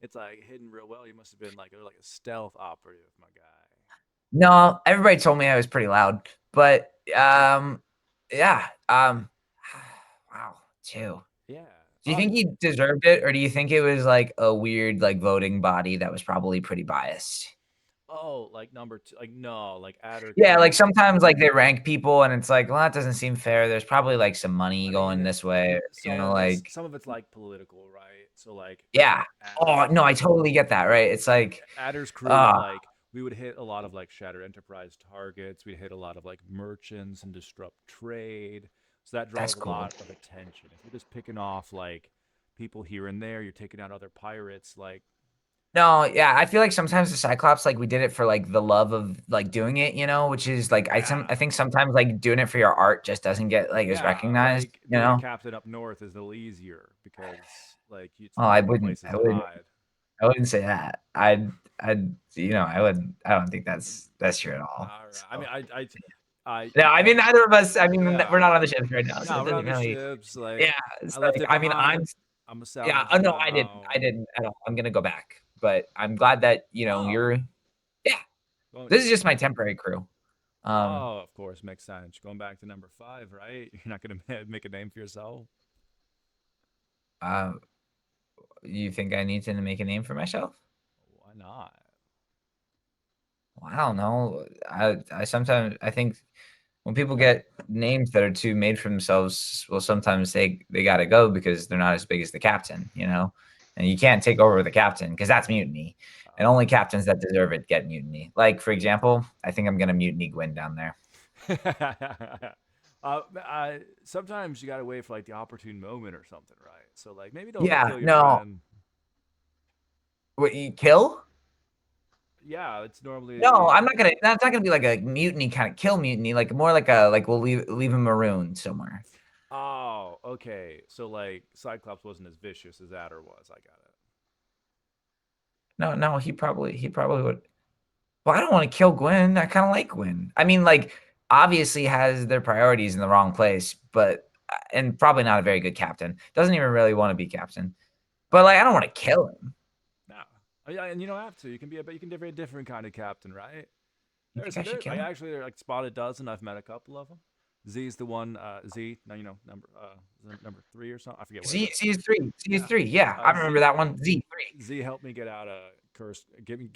it's like hidden real well. You must have been like a stealth operative, my guy. No, everybody told me I was pretty loud. But yeah. Wow, 2. Yeah. Do you think he deserved it, or do you think it was like a weird like voting body that was probably pretty biased? Oh, like number 2. Like no, like Adder Yeah, like couldn't. sometimes like they rank people and it's like, well, that doesn't seem fair. There's probably like some money I going mean, this way, like some of it's like political, right? So like yeah. Adder's Oh no, I totally get that, right? It's like, Adder's crew would uh like we would hit a lot of like Shatter Enterprise targets. We'd hit a lot of like merchants and disrupt trade. So that that's draws a cool. lot of attention. If you're just picking off like people here and there, you're taking out other pirates. Like No, yeah, I feel like sometimes the Cyclops, like we did it for like the love of like doing it, which is like yeah, I think sometimes like doing it for your art just doesn't get like as yeah, recognized, like being a captain up north is a little easier because like it's Oh, there's more places I to wouldn't hide. I wouldn't say that. I don't think that's true at all. All right. I So mean, I no, I mean neither of us. I mean, we're yeah. not on the ships right now, so No, it we're doesn't on the really. ships. Like Yeah, I it's left like it I mean, behind. I'm a yeah. salvage Oh no, I now. didn't at all. I'm gonna go back, but I'm glad that Oh, you're. Yeah, going, this is just my temporary crew. Um, oh, of course, makes sense. Going back to number 5, right? You're not gonna make a name for yourself. uh, you think I need to make a name for myself? Why not? Well, I don't know. I sometimes I think when people get names that are too made for themselves, well, sometimes they got to go because they're not as big as the captain. And you can't take over the captain because that's mutiny, and only Oh. captains that deserve it get mutiny. Like for example, I think I'm gonna mutiny Gwyn down there. Sometimes you gotta wait for like the opportune moment or something, right? So like maybe don't Yeah, kill your no, friend. what you kill? Yeah, it's No, normally I'm not gonna. That's not gonna be like a mutiny kind of kill mutiny. Like more like a like we'll leave him marooned somewhere. oh, okay. So like Cyclops wasn't as vicious as Adder was. I got it. No, no, he probably would. Well, I don't want to kill Gwen. I kind of like Gwen. I mean, like, obviously has their priorities in the wrong place, but and probably not a very good captain. Doesn't even really want to be captain. But like, I don't want to kill him. No. Oh, yeah, and you don't have to. You can be you can be a very different kind of captain, right? You think I should kill Like him? actually they're like spotted dozen. I've met a couple of them. Z's the one. Z. Now number 3 or something. I forget what is it. Z is three. Z is Yeah. three. Yeah, I remember Z that one. Z3. Z helped me get out of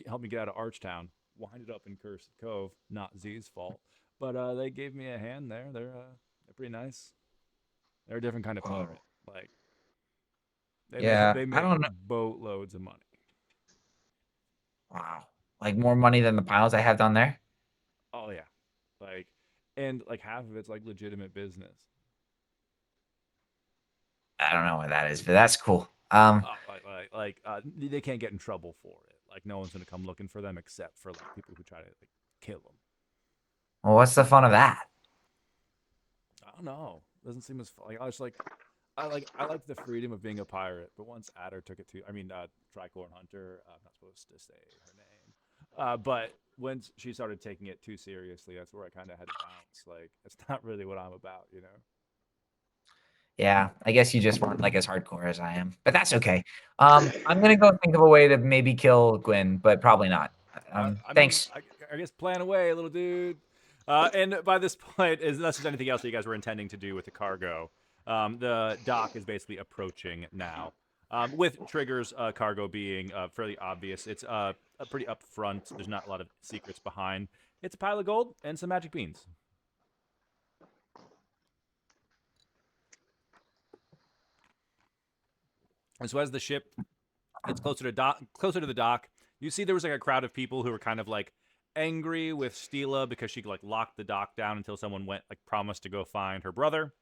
helped me get out of Archtown. Winded up in Cursed Cove. Not Z's fault, but they gave me a hand there. They're pretty nice. They're a different kind of Whoa. pirate. Like Yeah, they I make don't know. boatloads of money. Wow, like more money than the piles I have down there. Oh yeah, like and like half of it's like legitimate business. I don't know what that is, but that's cool. They can't get in trouble for it. Like no one's gonna come looking for them except for like people who try to like kill them. Well, what's the fun of that? I don't know. Doesn't seem as like I was like I like the freedom of being a pirate, but once Adder took it to Tricorn Hunter, I'm not supposed to say her name. But once she started taking it too seriously, that's where I kind of had to bounce. Like it's not really what I'm about, you know. Yeah, I guess you just weren't like as hardcore as I am, but that's okay. I'm gonna go think of a way to maybe kill Gwen, but probably not. I mean, Thanks. I guess plan away, little dude. And by this point, unless there's anything else that you guys were intending to do with the cargo, the dock is basically approaching now. With Trigger's cargo being fairly obvious, it's pretty upfront. There's not a lot of secrets behind. It's a pile of gold and some magic beans. And so as the ship gets closer to the dock, you see there was like a crowd of people who were kind of like angry with Stila because she like locked the dock down until someone went like promised to go find her brother.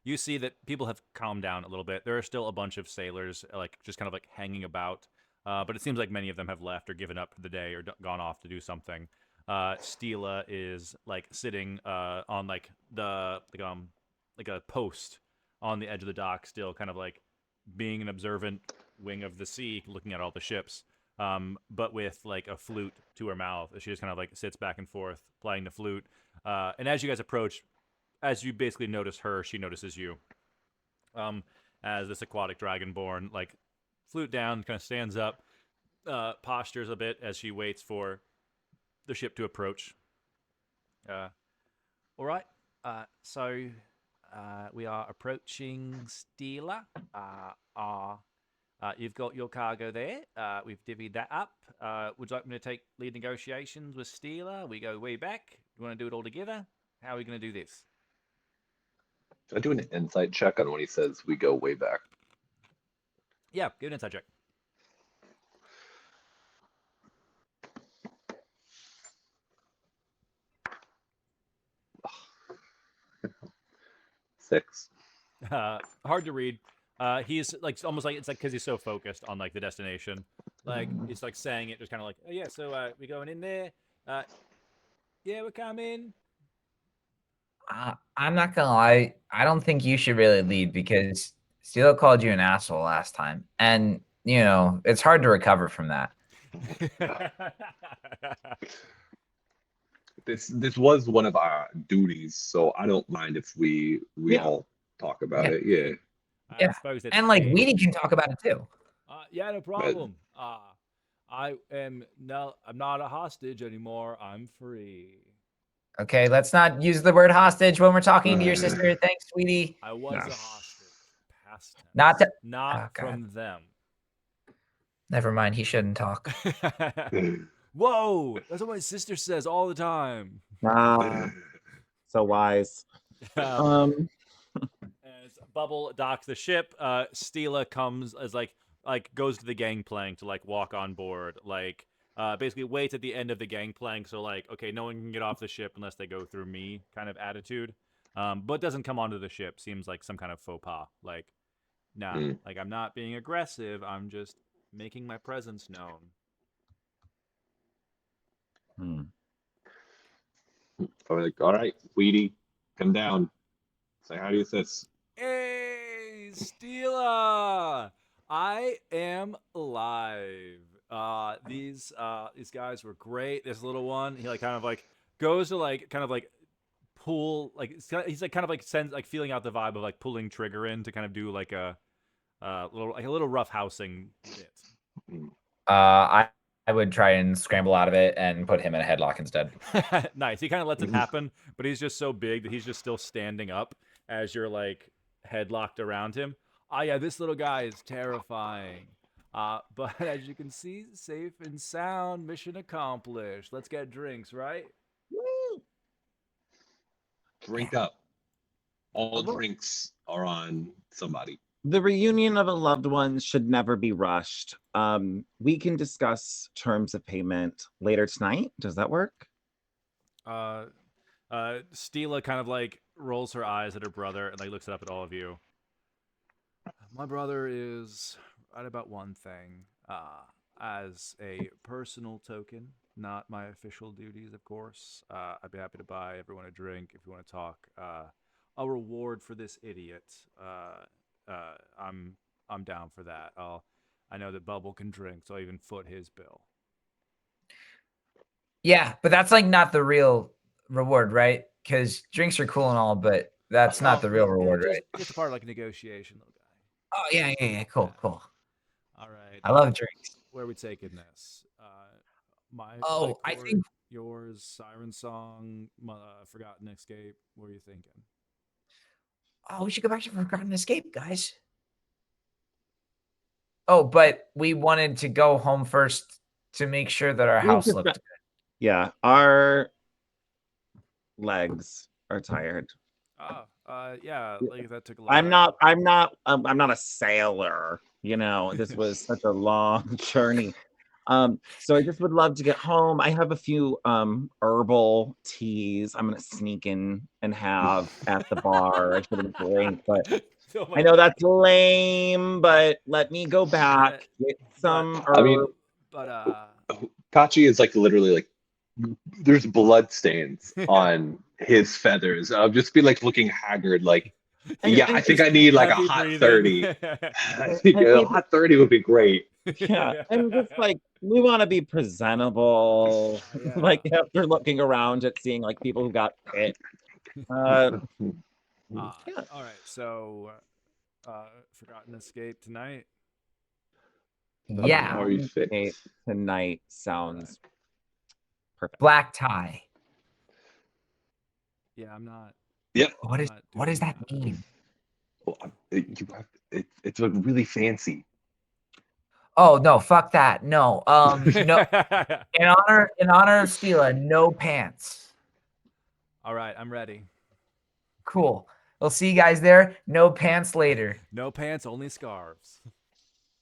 You see that people have calmed down a little bit. There are still a bunch of sailors like just kind of like hanging about, but it seems like many of them have left or given up for the day or gone off to do something. Stila is like sitting on like like a post on the edge of the dock, still kind of like being an observant wing of the sea, looking at all the ships. But with like a flute to her mouth, she just kind of like sits back and forth playing the flute. And as you guys approach, as you basically notice her, she notices you. As this aquatic dragonborn, like flute down, kind of stands up, postures a bit as she waits for the ship to approach. All right. So we are approaching Steeler. You've got your cargo there. We've divvied that up. Would you like me to take lead negotiations with Steeler? We go way back. You want to do it all together? How are we going to do this? Should I do an insight check on when he says we go way back? Yeah, give an inside check. Six. Hard to read. He's like almost like it's like because he's so focused on like the destination, like it's like saying it just kind of like, oh yeah, so we going in there. Yeah, we're coming. I'm not gonna lie. I don't think you should really lead because Steelo called you an asshole last time, and you know it's hard to recover from that. This was one of our duties, so I don't mind if we Yeah. all talk about Yeah. it. Yeah. I Yeah. suppose it's And like fair. Weedy can talk about it too. Yeah, no problem. I'm not a hostage anymore. I'm free. Okay, let's not use the word hostage when we're talking to your sister. Thanks, sweetie. I was No. a hostage. Past tense. Not to- Not Oh, God. from them. Never mind. He shouldn't talk. Whoa, that's what my sister says all the time. So wise. As Bubble docks the ship, Steela comes as like goes to the gangplank to like walk on board, like basically waits at the end of the gangplank, so like okay, no one can get off the ship unless they go through me kind of attitude. But doesn't come onto the ship. Seems like some kind of faux pas. Like, nah, like I'm not being aggressive. I'm just making my presence known. So we're like, all right, Weedy, come down. Say hi to your sis. Hey, Steela! I am alive. These guys were great. This little one, he like kind of like goes to like kind of like pull like he's like kind of like sends like feeling out the vibe of like pulling trigger in to kind of do like a little rough housing bit. I would try and scramble out of it and put him in a headlock instead. Nice. He kind of lets it happen, but he's just so big that he's just still standing up as you're like headlocked around him. Oh yeah, this little guy is terrifying. But as you can see, safe and sound, mission accomplished. Let's get drinks, right? Drink up. All drinks are on somebody. The reunion of a loved one should never be rushed. We can discuss terms of payment later tonight. Does that work? Steela kind of like rolls her eyes at her brother and like looks up at all of you. My brother is right about one thing. As a personal token, not my official duties, of course. I'd be happy to buy everyone a drink if you want to talk. A reward for this idiot. I'm down for that. I know that Bubble can drink, so I'll even foot his bill. Yeah, but that's like not the real reward, right? Because drinks are cool and all, but that's not the real reward, right? It's a part of like a negotiation, little guy. Oh yeah. Cool. All right. I love drinks. Where are we taking this? I think yours, Siren Song, Forgotten Escape. What are you thinking? Oh, we should go back to Forgotten Escape, guys. Oh, but we wanted to go home first to make sure that our house looked good. Yeah, our legs are tired. Yeah, like that took a lot. I'm not a sailor. You know, this was such a long journey. So I just would love to get home. I have a few herbal teas I'm gonna sneak in and have at the bar. I shouldn't drink, but I know that's lame, but let me go back, get some herb. I mean, Kachi is like literally like there's blood stains on his feathers. I'll just be like looking haggard, like yeah, I think I need like a hot 30. I think a hot 30 would be great. Yeah, and just like we want to be presentable, like after looking around at seeing like people who got hit. All right, so Forgotten Escape tonight. Yeah, How are you fixed? Tonight sounds perfect. Black tie. Yeah, I'm not. Yep. What I'm is not what does doing that mean? Well, it's like really fancy. Oh no, fuck that. No. No. that. In honor of Stila, no pants. All right, I'm ready. Cool. We'll see you guys there. No pants later. No pants, only scarves.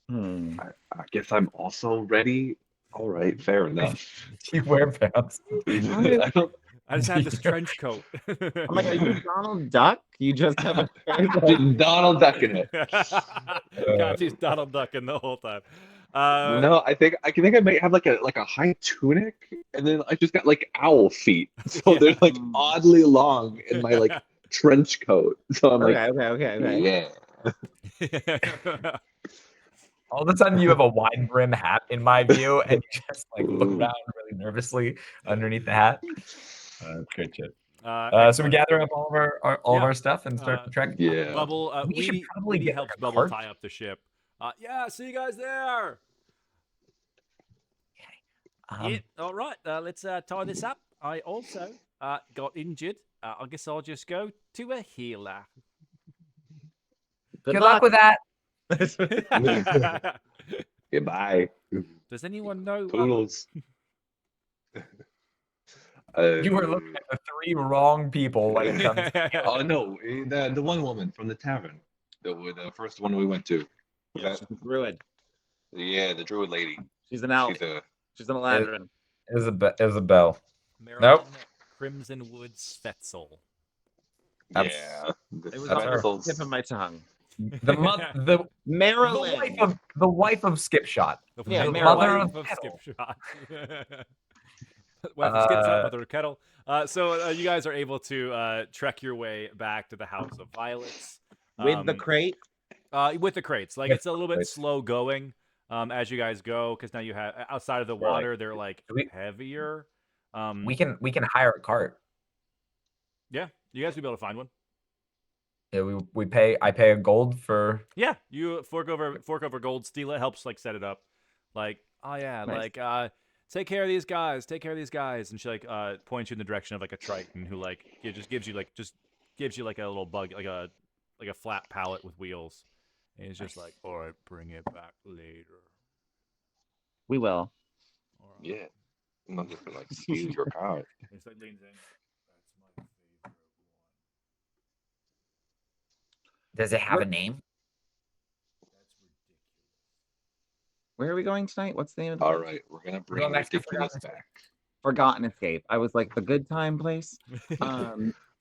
Hmm. I guess I'm also ready. All right, fair enough. Do you wear pants? I don't. I just have this trench coat. I'm like, are you Donald Duck? You just have a Just Donald Duck in it. God, he's Donald Ducking the whole time. No, I think I might have like a high tunic, and then I just got like owl feet, so they're like Yeah. oddly long in my like trench coat. So I'm like, Okay. yeah. All of a sudden, you have a wide brim hat in my view, and you just like look around really nervously underneath the hat. Great shit. So we excellent. gather up all of Yeah. our stuff and start the trek. Yeah. Bubble, We should probably Weedy get, helps like, a Bubble cart. tie up the ship. Yeah, see you guys there. Yeah, all right. Let's tie this up. I also got injured. I guess I'll just go to a healer. Good luck with that. Goodbye. Does anyone know? Toodles. You were looking at the 3 wrong people when it comes. Oh no, the one woman from the tavern, the first one we went to. Yeah, she's a druid. Yeah, the druid lady. She's an elf. She's a She's an Eladrin. Isabel. Marilyn Nope. Crimson Woods Fetzel. That's- yeah. The It was on the Svetzels. tip of my tongue. The Marilyn. wife of Skipshot. Yeah, the Marilyn. mother Wife of Kettle. Skipshot. Wife of Skipshot, mother of Kettle. So you guys are able to trek your way back to the House of Violets. With the crate. With the crates. Like, With it's a little the bit crates. slow going as you guys go, because now you have, outside of the Right. water, they're like We- heavier. We can hire a cart. Yeah, you guys will be able to find one. Yeah, I pay a gold for. Yeah, you fork over gold, steal it, helps like set it up. Like, oh yeah, Nice. like take care of these guys, and she like points you in the direction of like a Triton who like just gives you like a little bug, like a flat pallet with wheels. And it's just like, all right, bring it back later. We will. All right. Yeah. I'm not just gonna like steal your car. It's like leans in. That's my favorite one. Does it have a name? That's ridiculous. Where are we going tonight? What's the name of the All place? right, we're gonna We're bring going back to ridiculous Forgotten back. Forgotten Escape. I was like, the good time place.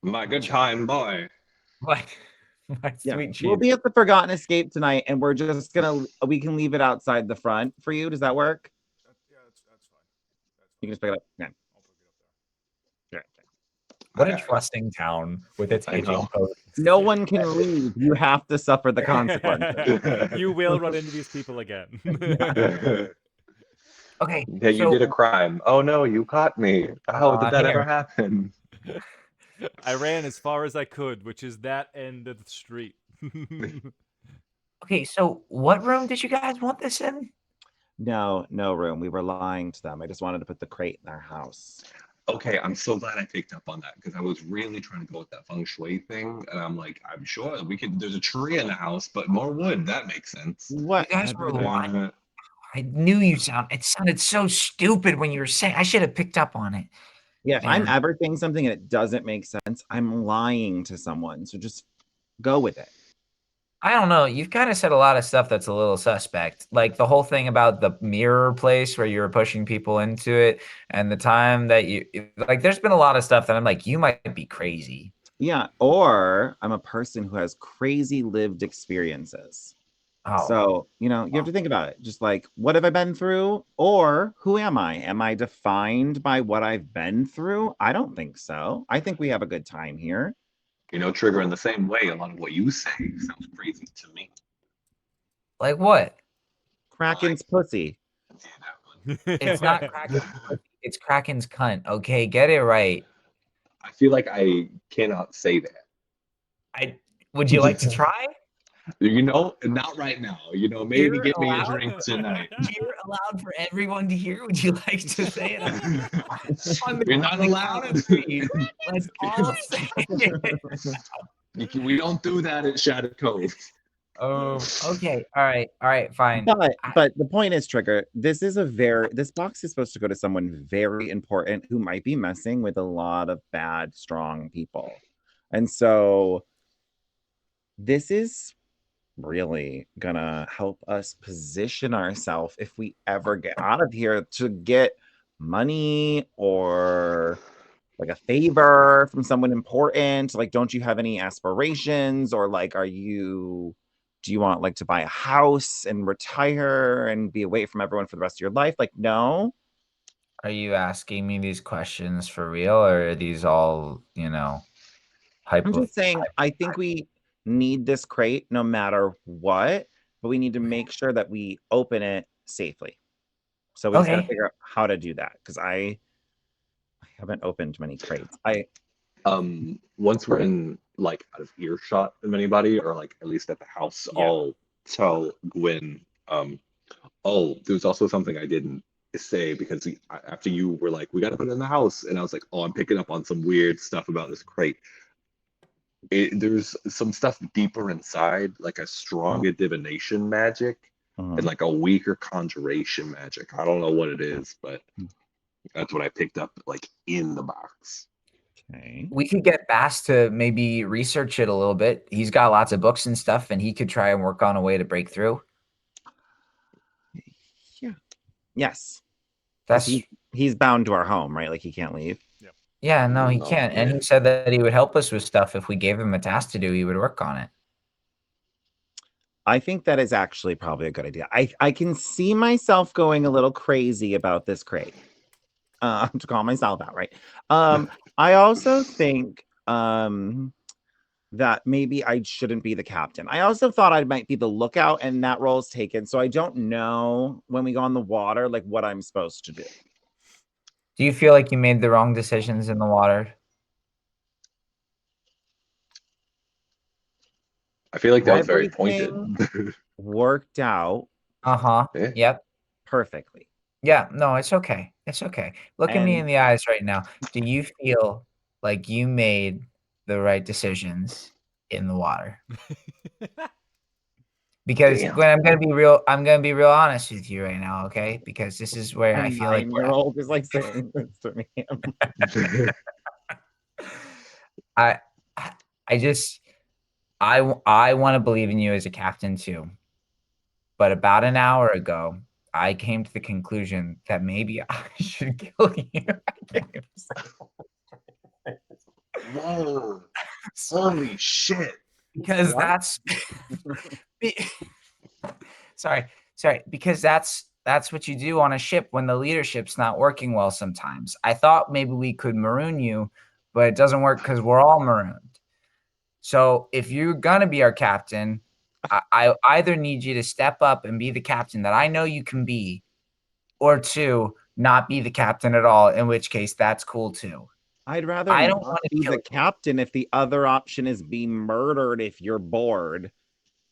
My good time, boy. My Yeah. sweet cheese. We'll be at the Forgotten Escape tonight, and we're just we can leave it outside the front for you. Does that work? Yeah, that's fine. You can just pick it up. Yeah. I'll pick it up there. Sure. What a trusting town with its I aging know. code. No one can leave. You have to suffer the consequences. You will run into these people again. Okay. Yeah, you so- did a crime. Oh no, you caught me. How did that here. ever happen? I ran as far as I could, which is that end of the street. Okay, so what room did you guys want this in? No room. We were lying to them. I just wanted to put the crate in our house. Okay, I'm so glad I picked up on that because I was really trying to go with that feng shui thing, and I'm like, I'm sure we could. There's a tree in the house, but more wood. That makes sense. What? You guys were Heather? lying. Uh, I knew it sounded so stupid when you were saying. I should have picked up on it. Yeah, if I'm Man. ever saying something and it doesn't make sense, I'm lying to someone. So just go with it. I don't know. You've kind of said a lot of stuff that's a little suspect. Like the whole thing about the mirror place where you were pushing people into it, and the time that there's been a lot of stuff that I'm like, you might be crazy. Yeah, or I'm a person who has crazy lived experiences. Oh, So, you have to think about it. Just like, what have I been through? Or who am I? Am I defined by what I've been through? I don't think so. I think we have a good time here. Trigger in the same way. A lot of what you say sounds crazy to me. like what? Kraken's pussy. Yeah, that one. It's not Kraken's pussy, it's Kraken's cunt. Okay, get it right. I feel like I cannot say that. Would you like to try? You know, not right now. You know, maybe You're get me a allowed? drink tonight. You're allowed for everyone to hear. Would you like to say it on You're not the count allowed. of three? Let's all say it. We don't do that at Shattered Cove. Oh, okay. All right, fine. But the point is, Trigger, this box is supposed to go to someone very important who might be messing with a lot of bad, strong people. And so this is really gonna help us position ourselves if we ever get out of here to get money or like a favor from someone important. Like, don't you have any aspirations, or like, do you want like to buy a house and retire and be away from everyone for the rest of your life? Like, no. Are you asking me these questions for real, or are these all, I'm just saying, I think we need this crate no matter what, but we need to make sure that we open it safely. So we just got to Okay. figure out how to do that, because I haven't opened many crates. Once we're in like out of earshot of anybody, or like at least at the house, Yeah. I'll tell Gwen. Oh, there's also something I didn't say because after you were like, we got to put it in the house, and I was like, oh, I'm picking up on some weird stuff about this crate. There's some stuff deeper inside, like a stronger divination magic and like a weaker conjuration magic. I don't know what it is, but that's what I picked up like in the box. Okay. We could get Bass to maybe research it a little bit. He's got lots of books and stuff, and he could try and work on a way to break through. Yeah. Yes. That's He's bound to our home, right? Like he can't leave. yeah, no, he No, can't. And yeah. he said that he would help us with stuff if we gave him a task to do. He would work on it. I think that is actually probably a good idea. I can see myself going a little crazy about this crate. To call myself out, right? I also think that maybe I shouldn't be the captain. I also thought I might be the lookout, and that role's taken. So I don't know when we go on the water, like what I'm supposed to do. Do you feel like you made the wrong decisions in the water? I feel like that was very pointed. Everything worked out Uh-huh. Yeah. Yep. perfectly. Yeah, no, it's okay. It's okay. Look at me And in the eyes right now. Do you feel like you made the right decisions in the water? Because Damn. Gwen, I'm gonna be real honest with you right now, okay? Because this is where I feel like we're at. 9-year-old is like saying this to me. I want to believe in you as a captain too. But about an hour ago, I came to the conclusion that maybe I should kill you. Whoa. Holy shit. Because What? that's sorry, because that's what you do on a ship when the leadership's not working well sometimes. I thought maybe we could maroon you, but it doesn't work because we're all marooned. So if you're gonna be our captain, I either need you to step up and be the captain that I know you can be, or two, not be the captain at all, in which case that's cool too. I'd rather I don't not want to be kill the you. captain if the other option is be murdered if you're bored.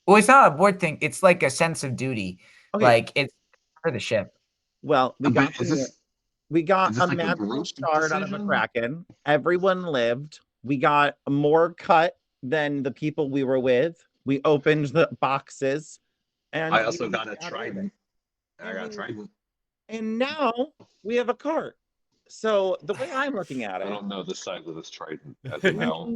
Well, it's not a board thing. It's like a sense of duty. Okay. Like it's for the ship. Well, we got Is this a like a magical group shard out of a decision? kraken. Everyone lived. We got more cut than the people we were with. We opened the boxes, and I also we got a got trident. I got a And- trident. And now we have a cart. So the way I'm looking at I it, don't know the size of this trident as of now.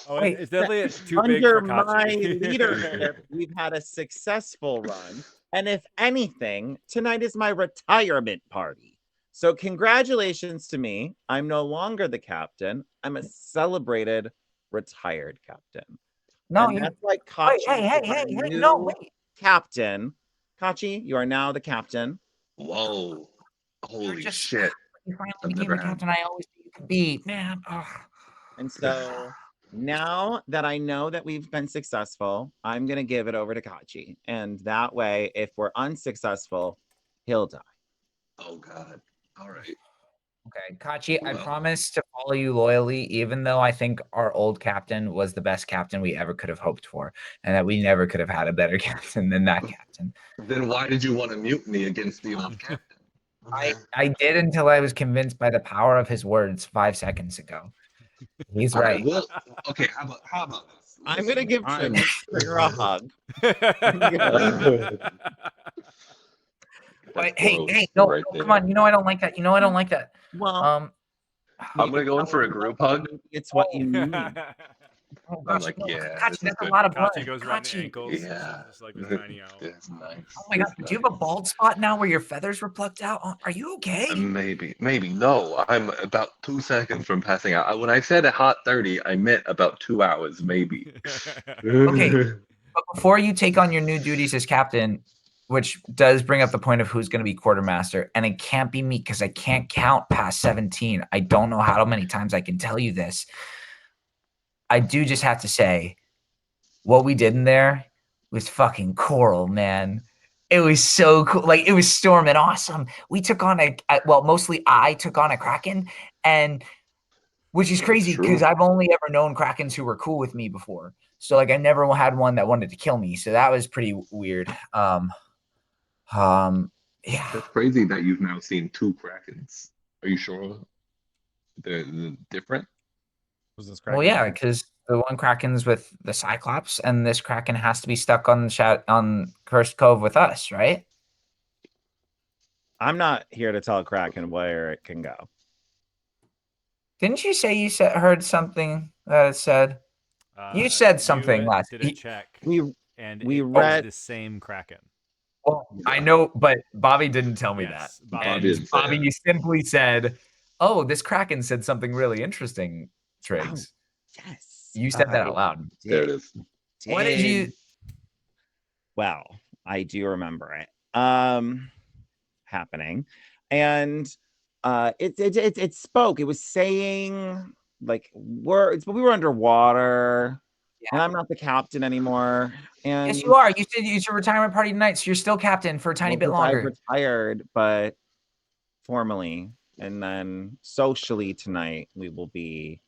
Oh, Wait, it's definitely too big under for my Kachi. leadership, we've had a successful run. And if anything, tonight is my retirement party. So congratulations to me. I'm no longer the captain. I'm a celebrated retired captain. No, And you that's like wait, Kachi hey, is our no, new wait. captain. Kachi, you are now the captain. Whoa. Holy just- shit. You finally I've became never the had- captain I always knew you could be, man. Ugh. And so now that I know that we've been successful, I'm going to give it over to Kachi. And that way, if we're unsuccessful, he'll die. Oh god. All right. Okay, Kachi, I Well, promise to follow you loyally, even though I think our old captain was the best captain we ever could have hoped for, and that we never could have had a better captain than that captain. then why did you want to mutiny against the old captain? I did until I was convinced by the power of his words 5 seconds ago. He's All right. right. Well, okay. How about this? I'm gonna Listen, give Trigger a hug. That's But hey, gross, no, right come there. on. You know I don't like that. You know I don't like that. Well, Um, I'm gonna go in for a group hug. it's what you need. oh I'm gosh, like, no, yeah, Kachi, this is that's a good. lot of blood. Kachi goes around the Kachi. ankles, Yeah, just like with tiny owl. that's nice. Oh my god, That's do you have a nice. bald spot now where your feathers were plucked out? Are you okay? Maybe. No, I'm about 2 seconds from passing out. When I said a hot 30, I meant about 2 hours, maybe. Okay, but before you take on your new duties as captain, which does bring up the point of who's going to be quartermaster, and it can't be me because I can't count past 17. I don't know how many times I can tell you this. I do just have to say, what we did in there was fucking coral, man. It was so cool. Like, it was storming awesome. We took on well, mostly I took on a kraken, and which is That's crazy because true. I've only ever known krakens who were cool with me before. So like I never had one that wanted to kill me. So that was pretty weird. Yeah. That's crazy that you've now seen two Krakens. Are you sure they're different? Was this Well, Kraken? yeah, because the one kraken's with the Cyclops, and this kraken has to be stuck on on Cursed Cove with us, right? I'm not here to tell Kraken where it can go. Didn't you say you heard something that it said? You said something you last. did a check, We and we it read- is the same Kraken. Well, I know, but Bobby didn't tell me Yes, that. Bobby And didn't say Bobby that. simply said, "Oh, this kraken said something really interesting." Triggs, yes. you said that I out loud. There it is. What did you? Well, I do remember it happening, and it spoke. It was saying like words, but we were underwater, and I'm not the captain anymore. And Yes, you are. You said it's your retirement party tonight, so you're still captain for a tiny bit because I've longer. retired, but formally, and then socially tonight we will be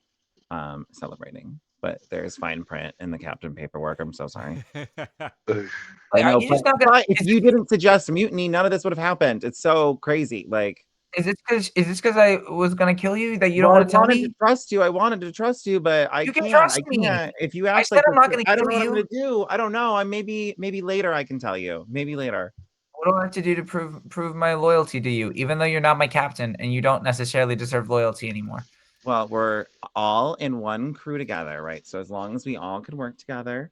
celebrating. But there's fine print in the captain paperwork. I'm so sorry. I know, Are you just not gonna? but if you didn't suggest mutiny, none of this would have happened. It's so crazy. Like, Is this because I was gonna kill you that you don't well, want to tell me? I wanted to trust you, but I You can can't. trust I me. can't. If you I ask, said like, I'm not gonna I don't kill know what I'm you. gonna do. I don't know. I maybe later I can tell you. Maybe later. What do I have to do to prove my loyalty to you, even though you're not my captain and you don't necessarily deserve loyalty anymore? Well, we're all in one crew together, right? So as long as we all can work together,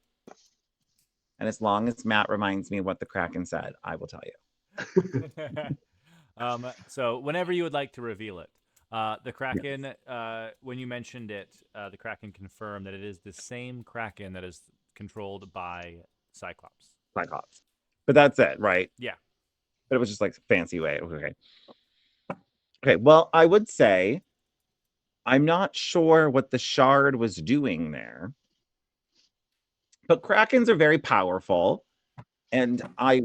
and as long as Matt reminds me what the Kraken said, I will tell you. So whenever you would like to reveal it, the Kraken, when you mentioned it, the Kraken confirmed that it is the same Kraken that is controlled by Cyclops. Cyclops. But that's it, right? Yeah. But it was just like fancy way. Okay. Okay. Well, I would say I'm not sure what the shard was doing there. But Krakens are very powerful. And I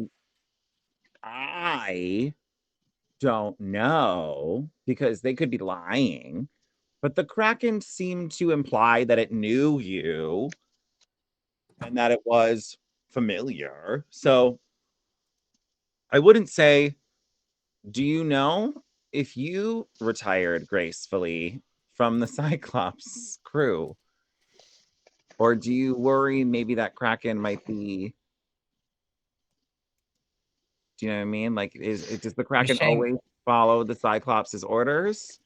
don't know because they could be lying. But the Kraken seemed to imply that it knew you and that it was familiar. So I wouldn't say, do you know if you retired gracefully from the Cyclops crew? Or do you worry maybe that Kraken might be? Do you know what I mean? Like, does the Kraken saying- always follow the Cyclops' orders?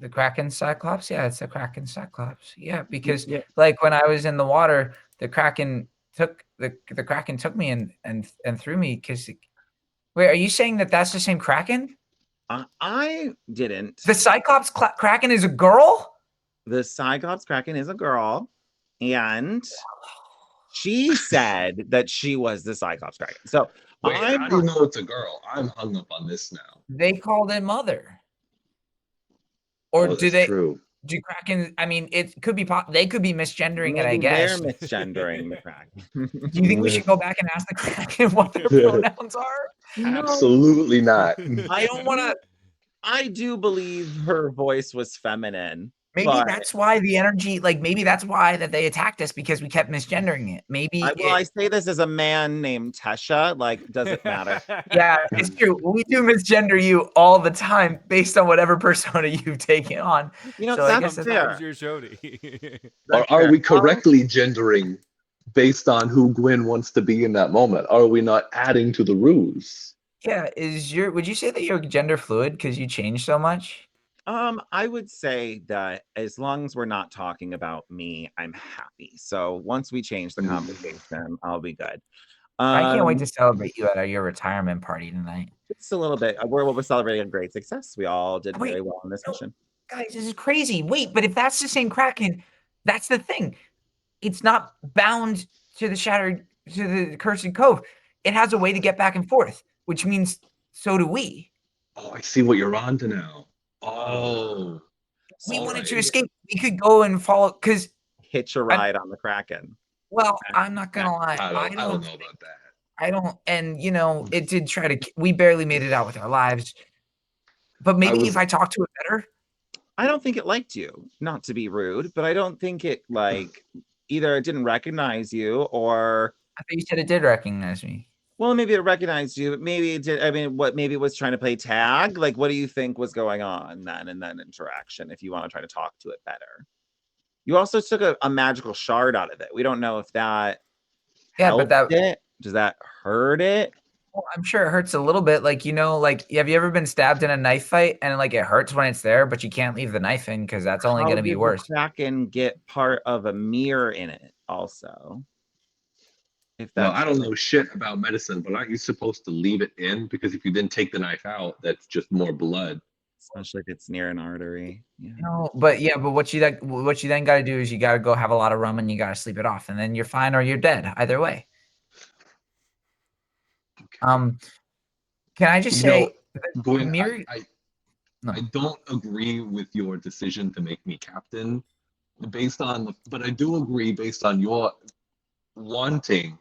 The Kraken Cyclops? Yeah, it's the Kraken Cyclops. Yeah, because Yeah. like when I was in the water, the Kraken took the Kraken took me and threw me because. Wait, are you saying that that's the same Kraken? I didn't. The Cyclops Kraken is a girl? The Cyclops Kraken is a girl, and she said that she was the Cyclops Kraken. So Wait, how do you know it's a girl? I'm hung up on this now. They called it mother. Or Oh, do that's they? true. Do Kraken? I mean, it could be. They could be misgendering it. I maybe guess. they're misgendering the Kraken. Do you think we should go back and ask the Kraken what their pronouns are? Absolutely not. I don't want to. I do believe her voice was feminine. Maybe But that's why the energy, like maybe that's why that they attacked us because we kept misgendering it. Maybe I say this as a man named Tesha. Like, does it matter? yeah, it's true. We do misgender you all the time based on whatever persona you've taken on. You know, So I that's guess that's fair. Sometimes you're Jody. Or That's are fair. we correctly gendering based on who Gwen wants to be in that moment? Are we not adding to the ruse? yeah. Would you say that you're gender fluid because you changed so much? I would say that as long as we're not talking about me, I'm happy. So once we change the conversation, I'll be good. I can't wait Um, to celebrate you at your retirement party tonight. just a little bit. We're celebrating a great success. We all did Wait, very well on this no, mission. guys, this is crazy. Wait, but if that's the same Kraken, that's the thing. It's not bound to the cursed cove. It has a way to get back and forth, which means so do we. Oh, I see what you're on to now. Oh, We all wanted to right. escape. We could go and follow because Hitch a ride on the Kraken. well, I'm not gonna lie. I don't know about that. I don't, and it did try to. We barely made it out with our lives. But maybe if I talk to it better, I don't think it liked you, not to be rude, but I don't think it like either it didn't recognize you or I thought you said it did recognize me. well, maybe it recognized you, but maybe it did. I mean, what maybe it was trying to play tag? Like, what do you think was going on then in that interaction if you want to try to talk to it better? You also took a magical shard out of it. We don't know if that Yeah, but helped it. Does that hurt it? well, I'm sure it hurts a little bit. Like, like, have you ever been stabbed in a knife fight and like it hurts when it's there, but you can't leave the knife in because that's only How going to be did worse. the Kraken get part of a mirror in it also? If Well, that's I don't know shit about medicine, but aren't you supposed to leave it in? Because if you didn't take the knife out, that's just more blood. especially if it's near an artery. Yeah. No, but yeah, but what you then got to do is you got to go have a lot of rum and you got to sleep it off, and then you're fine or you're dead. Either way. Um, can I just You know, say, Gwen, mirror? No, I don't agree with your decision to make me captain based on, but I do agree based on your wanting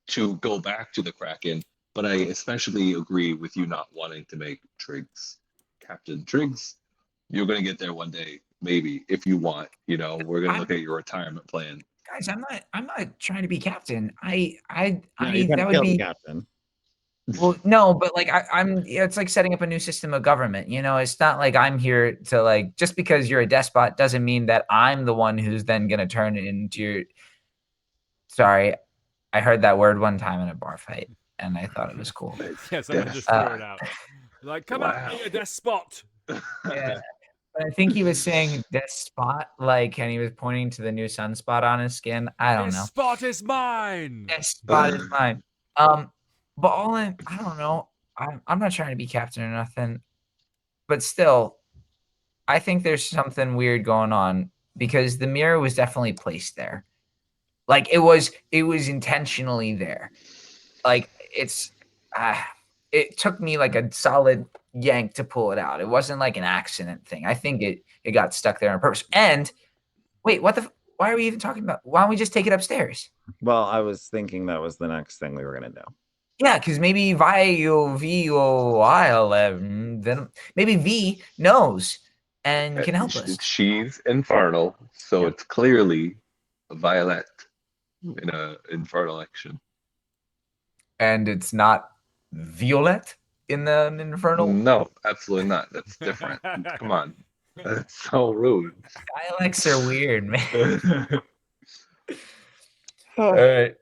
to go back to the Kraken. But I especially agree with you not wanting to make Triggs Captain Triggs. You're gonna get there one day, maybe if you want. You know, we're gonna I'm look at your retirement plan. guys. I'm not trying to be captain. Yeah, you're That gonna would kill the be. captain. Well, no, but like it's like setting up a new system of government. It's not like I'm here to like just because you're a despot doesn't mean that I'm the one who's then gonna turn it into your. Sorry, I heard that word one time in a bar fight, and I thought it was cool. Yeah, someone just threw it out. Like, come Wow. at me, a despot. Yeah, but I think he was saying despot, like, and he was pointing to the new sunspot on his skin. I don't This know. spot is mine. Despot is mine. But I don't know. I'm not trying to be captain or nothing, but still, I think there's something weird going on because the mirror was definitely placed there. Like it was intentionally there. Like it took me like a solid yank to pull it out. It wasn't like an accident thing. I think it got stuck there on purpose. And wait, why are we even talking about? Why don't we just take it upstairs? Well, I was thinking that was the next thing we were gonna do. Yeah, because maybe then maybe V knows and can help us. She's infernal, so Yeah. it's clearly Violet in a infernal action. And it's not Violet in the Infernal. No, absolutely not. That's different. Come on. That's so rude. Dialects are weird, man. All Oh, right.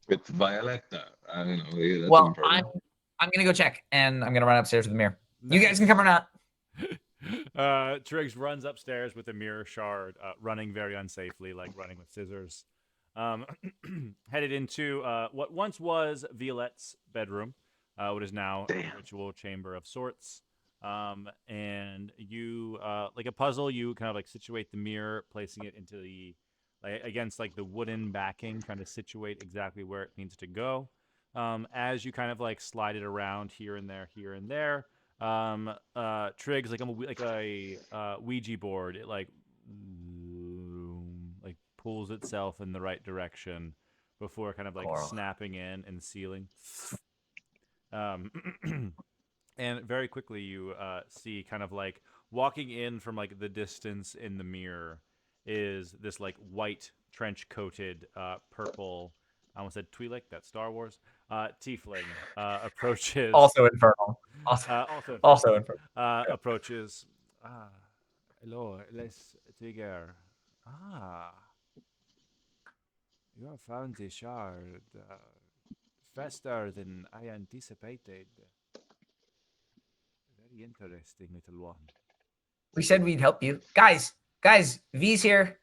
It's Violetta. I don't know. Yeah, that's Well, infernal. I'm gonna go check, and I'm gonna run upstairs with the mirror. You guys can come or not. Triggs runs upstairs with a mirror shard, running very unsafely, like running with scissors. Headed into what once was Violette's bedroom, what is now a ritual chamber of sorts. And you, like a puzzle, you kind of like situate the mirror, placing it into the against like the wooden backing, trying to situate exactly where it needs to go. As you kind of like slide it around here and there, Triggs like a Ouija board. It like pulls itself in the right direction before kind of like Coral. snapping in and sealing. And very quickly, you see kind of like walking in from like the distance in the mirror is this like white trench coated purple. I almost said Twi'lek. That's Star Wars. Tiefling approaches. Also infernal. Also infernal. Also infernal. Approaches. Ah, hello, let's trigger. Ah, you have found the shard faster than I anticipated. Very interesting, little one. We said we'd help you. Guys, V's here.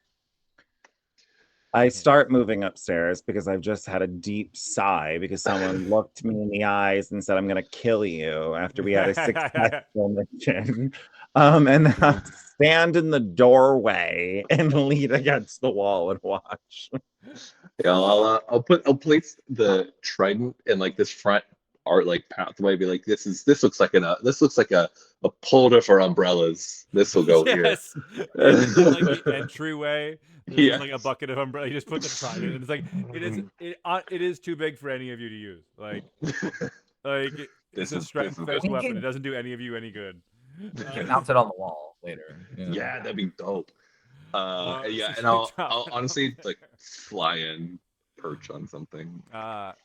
I start moving upstairs because I've just had a deep sigh because someone looked me in the eyes and said, "I'm going to kill you," after we had a successful mission. And then I'll stand in the doorway and lean against the wall and watch. Yeah, I'll place the trident in like this front art like pathway. Be like, this looks like a holder for umbrellas. This will go here. Yes, in like the entryway. There's just Yeah. like a bucket of umbrella. You just put the trident, and it's like it is too big for any of you to use. It's a strength-based weapon. It doesn't do any of you any good. You can mount it on the wall later. Yeah, that'd be dope. Yeah, so and you I'll drop it honestly like fly in, perch on something. Yes,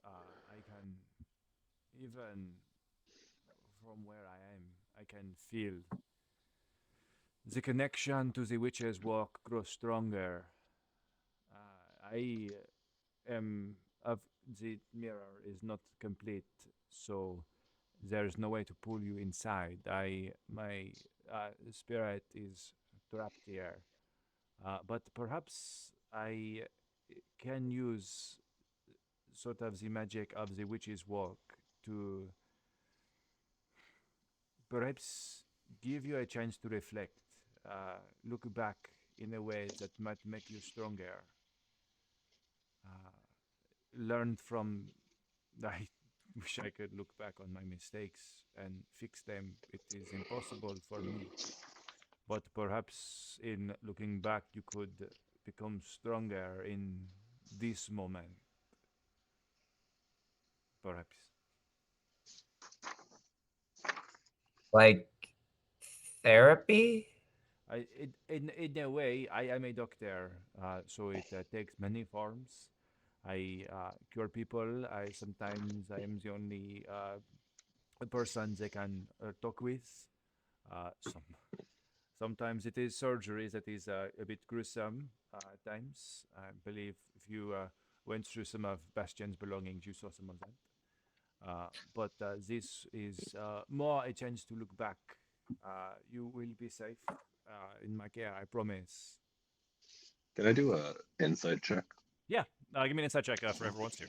I can even from where I am, I can feel the connection to the witch's walk grows stronger. I am of the mirror is not complete, so there's no way to pull you inside. My spirit is trapped here, but perhaps I can use sort of the magic of the witch's walk to perhaps give you a chance to reflect, look back in a way that might make you stronger. Learn from. I wish I could look back on my mistakes and fix them. It is impossible for me. But perhaps in looking back, you could become stronger in this moment. Perhaps. Like therapy? In a way, I am a doctor, so it takes many forms. I cure people. I am the only person they can talk with. Some sometimes it is surgery that is a bit gruesome at times. I believe if you went through some of Bastian's belongings, you saw some of that. But this is more a chance to look back. You will be safe in my care, I promise. Can I do a insight check? Yeah, give me an insight check for everyone wants to.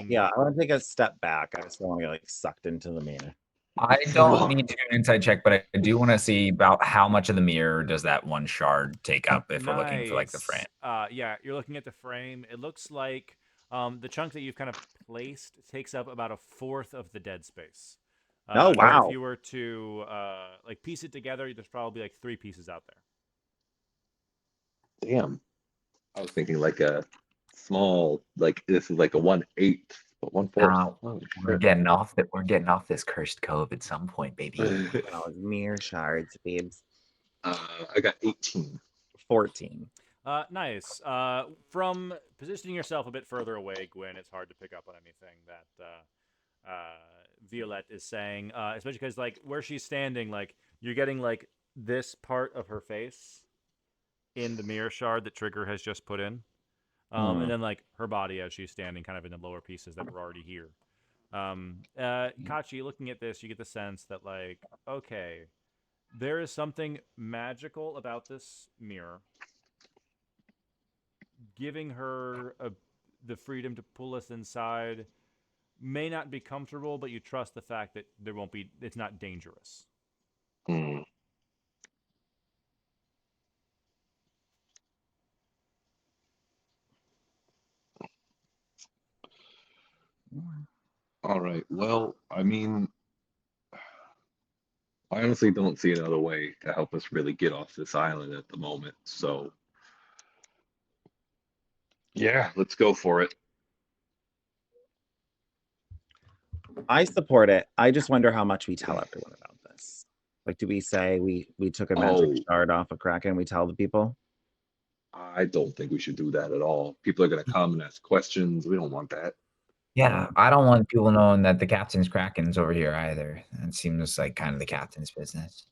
Yeah, I want to take a step back. I just don't want to get like sucked into the mirror. I don't need to do an inside check, but I do want to see about how much of the mirror does that one shard take up if we're looking for like the frame. Yeah, you're looking at the frame. It looks like the chunk that you've kind of placed takes up about a fourth of the dead space. Oh, wow. If you were to like piece it together, there's probably like 3 pieces out there. Damn. I was thinking like a small, like this is like a 1/8, but 1/4. Holy We're shit. getting off that. We're getting off this cursed cove at some point, baby. Mirror shards, babes. I got 18. 14. Nice. From positioning yourself a bit further away, Gwen, it's hard to pick up on anything that Violette is saying, especially because like where she's standing, like you're getting like this part of her face in the mirror shard that Trigger has just put in, and then like her body as she's standing, kind of in the lower pieces that were already here. Kachi, looking at this, you get the sense that like, okay, there is something magical about this mirror, giving her the freedom to pull us inside. May not be comfortable, but you trust the fact that there won't be. It's not dangerous. Hmm. All right. Well, I mean, I honestly don't see another way to help us really get off this island at the moment. So, yeah, let's go for it. I support it. I just wonder how much we tell everyone about this. Like, do we say we took a magic Oh, shard off a Kraken? We tell the people. I don't think we should do that at all. People are gonna come and ask questions. We don't want that. Yeah, I don't want people knowing that the captain's Kraken's over here either. It seems like kind of the captain's business.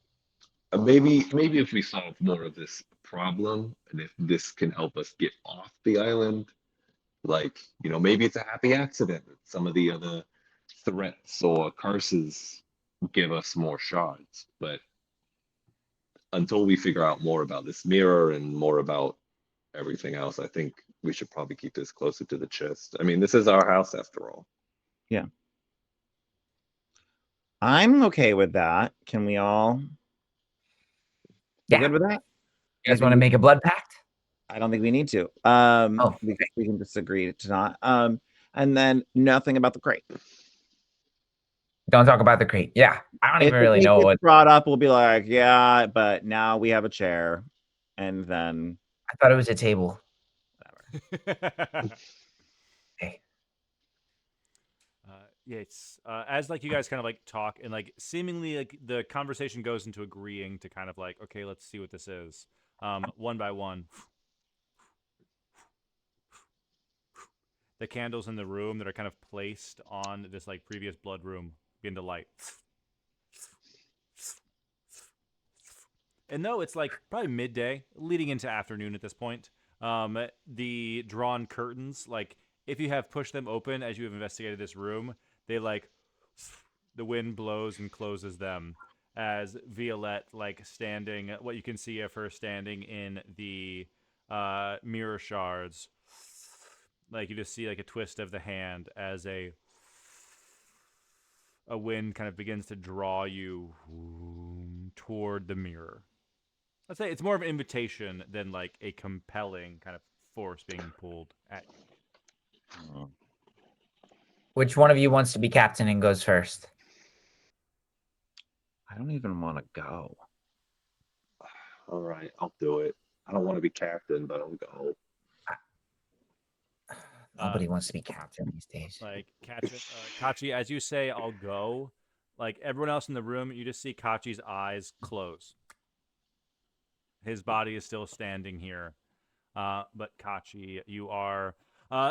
Maybe if we solve more of this problem, and if this can help us get off the island, like, maybe it's a happy accident that some of the other threats or curses give us more shards. But until we figure out more about this mirror and more about everything else, I think we should probably keep this closer to the chest. I mean, this is our house after all. Yeah. I'm okay with that. Can we all be Yeah. good with that? You guys want to make a blood pact? I don't think we need to. Oh, We can just agree to not. And then nothing about the crate. don't talk about the crate. Yeah, I don't If even the really crate know gets what. brought up, we'll be like, yeah, but now we have a chair, and then I thought it was a table. whatever. Okay. Yeah, it's as like you guys kind of like talk and like seemingly like the conversation goes into agreeing to kind of like, okay, let's see what this is. One by one, the candles in the room that are kind of placed on this like previous blood room begin to light. And though it's like probably midday, leading into afternoon at this point, the drawn curtains, like if you have pushed them open as you have investigated this room, they like the wind blows and closes them as Violette like standing, what you can see of her standing in the mirror shards. Like you just see like a twist of the hand as a wind kind of begins to draw you toward the mirror. I'd say it's more of an invitation than like a compelling kind of force being pulled at you. Which one of you wants to be captain and goes first? I don't even want to go. All right, I'll do it. I don't want to be captain, but I'll go. Nobody wants to be captain these days. Like Kachi, as you say, I'll go. Like everyone else in the room, you just see Kachi's eyes close. His body is still standing here. But Kachi, you are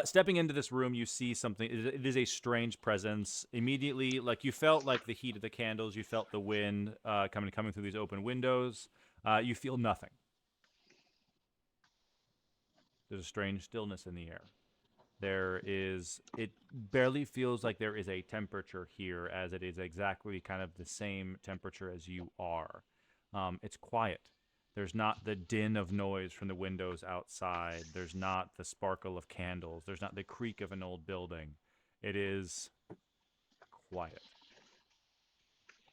stepping into this room. You see something. It is a strange presence. Immediately, like you felt like the heat of the candles. You felt the wind coming through these open windows. You feel nothing. There's a strange stillness in the air. It barely feels like there is a temperature here, as it is exactly kind of the same temperature as you are. It's quiet. There's not the din of noise from the windows outside. There's not the sparkle of candles. There's not the creak of an old building. It is quiet.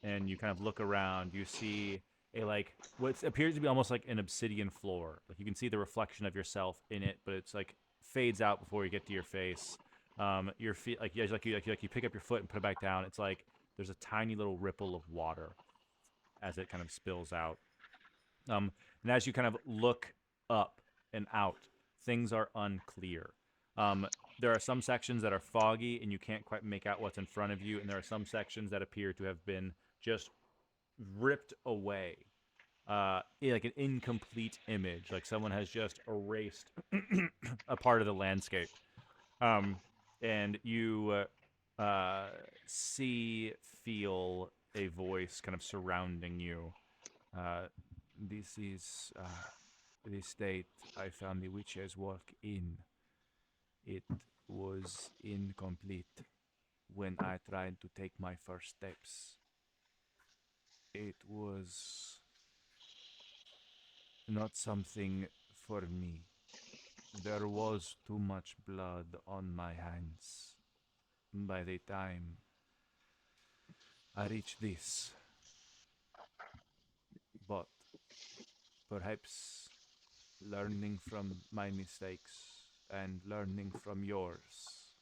And you kind of look around. You see what appears to be almost like an obsidian floor. Like you can see the reflection of yourself in it, but it's like fades out before you get to your face. Your feet, like you pick up your foot and put it back down. It's like there's a tiny little ripple of water as it kind of spills out. And as you kind of look up and out, things are unclear. There are some sections that are foggy and you can't quite make out what's in front of you, and there are some sections that appear to have been just ripped away. Like an incomplete image, like someone has just erased a part of the landscape. And you feel a voice kind of surrounding you. This is the state I found the witch's work in. It was incomplete when I tried to take my first steps. It was not something for me. There was too much blood on my hands. By the time I reached this, but perhaps learning from my mistakes and learning from yours,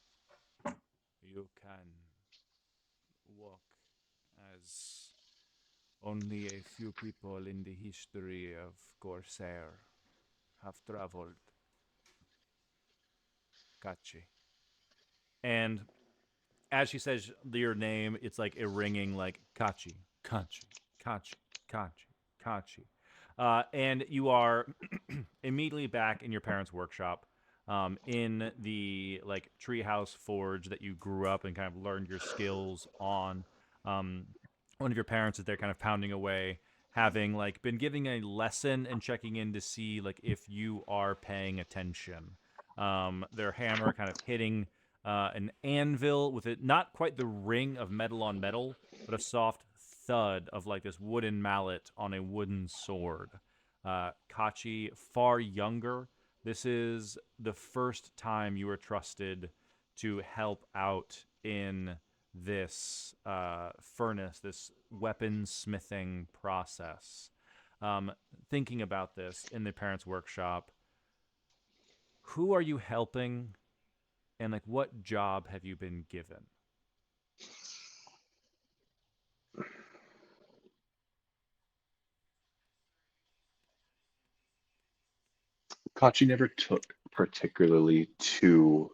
you can walk as only a few people in the history of Corsair have traveled. Kachi. And as she says your name, it's like a ringing like Kachi, Kachi, Kachi, Kachi, Kachi. And you are immediately back in your parents' workshop, in the like treehouse forge that you grew up and kind of learned your skills on. Um, one of your parents is there, kind of pounding away, having like been giving a lesson and checking in to see like if you are paying attention. Their hammer kind of hitting an anvil with it, not quite the ring of metal on metal, but a soft thud of like this wooden mallet on a wooden sword. Kachi, far younger. This is the first time you were trusted to help out in this furnace, this weapon smithing process. Thinking about this in the parents' workshop, who are you helping, and like what job have you been given? Kachi never took particularly to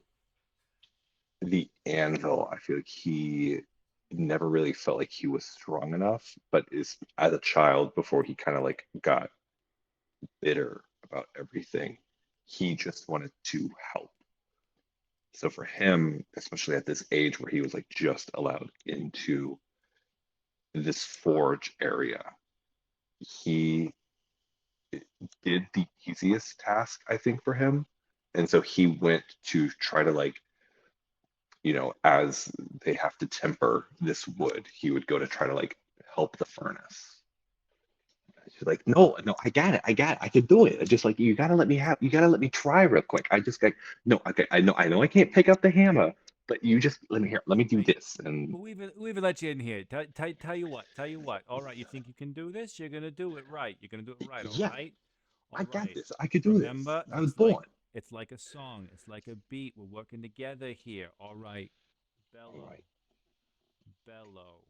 the anvil. I feel like he never really felt like he was strong enough, but is as a child before he kind of like got bitter about everything, he just wanted to help. So for him, especially at this age where he was like just allowed into this forge area, he did the easiest task, I think, for him. And so he went to try to like, as they have to temper this wood, he would go to try to like help the furnace. She's like, no, no, I got it, I can do it. I just like you gotta let me try real quick. I just like, no, okay, I know I can't pick up the hammer, but you just let me do Wait, this. And who even let you in here? Tell you what. All right, you think you can do this? You're gonna do it right. You're gonna do it right. All yeah, right, I all got right. this. I could do this. Remember, I was born. it's like a song. It's like a beat. We're working together here. All right, All bellow, right, bellow,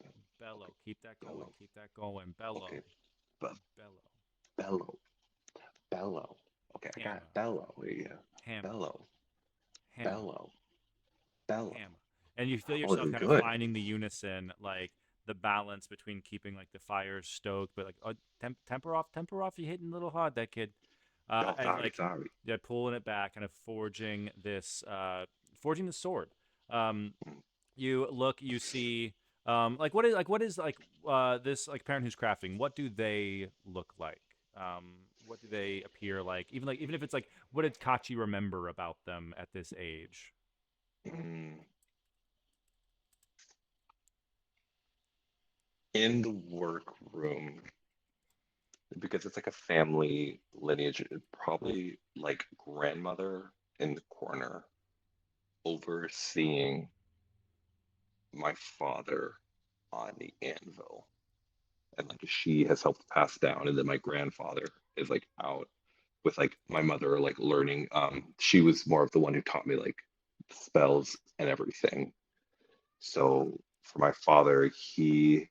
okay, bellow. Keep that going. bellow. Keep that going. Bellow, Okay, but bellow. bellow, bellow. Okay, I got it. Hammer, Bellow. Yeah, hammer, bellow, hammer, bellow, bellow. hammer. And you feel I was yourself doing kind of good. finding the unison, like the balance between keeping like the fires stoked, but like temper off. You're hitting a little hard, that kid. Oh, And sorry, like sorry. yeah, pulling it back, kind of forging the sword. Um, Mm. you look, you see, what is like this like parent who's crafting. What do they look like? What do they appear like? Even if it's like, what did Kachi remember about them at this age? Mm. In the workroom, because it's like a family lineage, probably like grandmother in the corner overseeing my father on the anvil. And like she has helped pass down, and then my grandfather is like out with like my mother like learning. She was more of the one who taught me like spells and everything. So for my father, he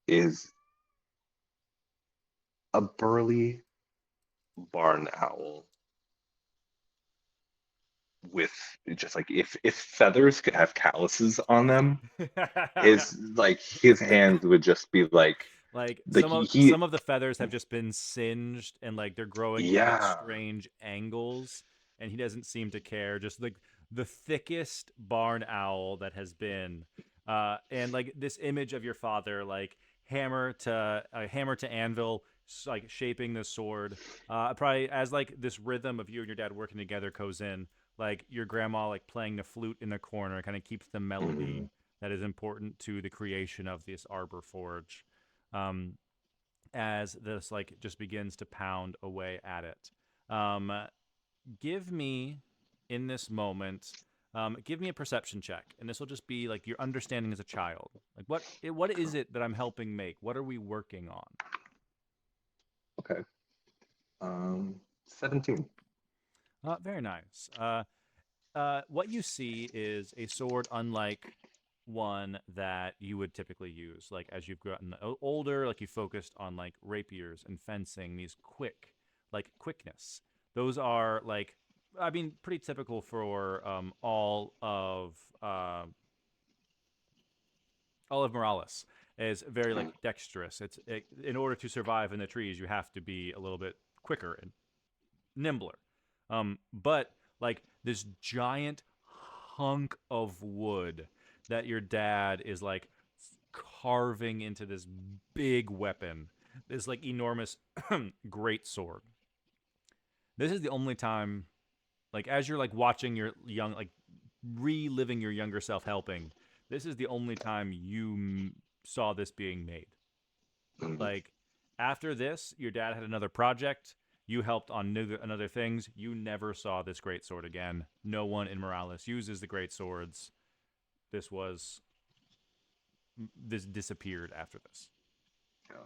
is a burly barn owl with just like if feathers could have calluses on them, his hands would just be Like like some of the feathers have just been singed and like they're growing in like yeah. strange angles, and he doesn't seem to care. Just like the thickest barn owl that has been, and like this image of your father, like hammer to anvil, like shaping the sword. Probably as like this rhythm of you and your dad working together goes in, like your grandma like playing the flute in the corner, kind of keeps the melody Mhm. that is important to the creation of this arbor forge. Um, as this like just begins to pound away at it. Um, give me in this moment. Give me a perception check, and this will just be like your understanding as a child. Like what is it that I'm helping make? What are we working on? Okay. 17. Very nice. What you see is a sword unlike one that you would typically use. Like as you've gotten older, like you focused on like rapiers and fencing, these quickness. Those are like I mean, pretty typical for all of Morales is very like dexterous. In order to survive in the trees, you have to be a little bit quicker and nimbler. But like this giant hunk of wood that your dad is like carving into this big weapon, this like enormous great sword. This is the only time, like as you're like watching your young, like reliving your younger self helping. This is the only time you saw this being made. Like after this, your dad had another project. You helped on another things. You never saw this great sword again. No one in Morales uses the great swords. This disappeared after this. Yeah.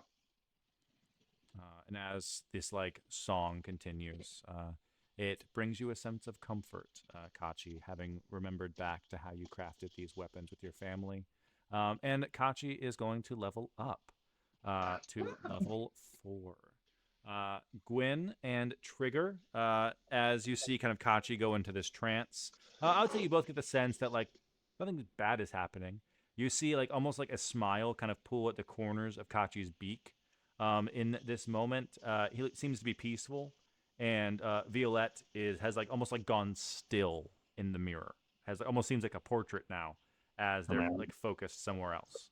And as this like song continues, it brings you a sense of comfort, Kachi, having remembered back to how you crafted these weapons with your family. And Kachi is going to level up to level 4. Gwyn and Trigger, as you see kind of Kachi go into this trance, I would say you both get the sense that like nothing bad is happening. You see like almost like a smile kind of pull at the corners of Kachi's beak. In this moment, he seems to be peaceful, and Violette has like almost like gone still in the mirror. Has almost seems like a portrait now, as they're like focused somewhere else.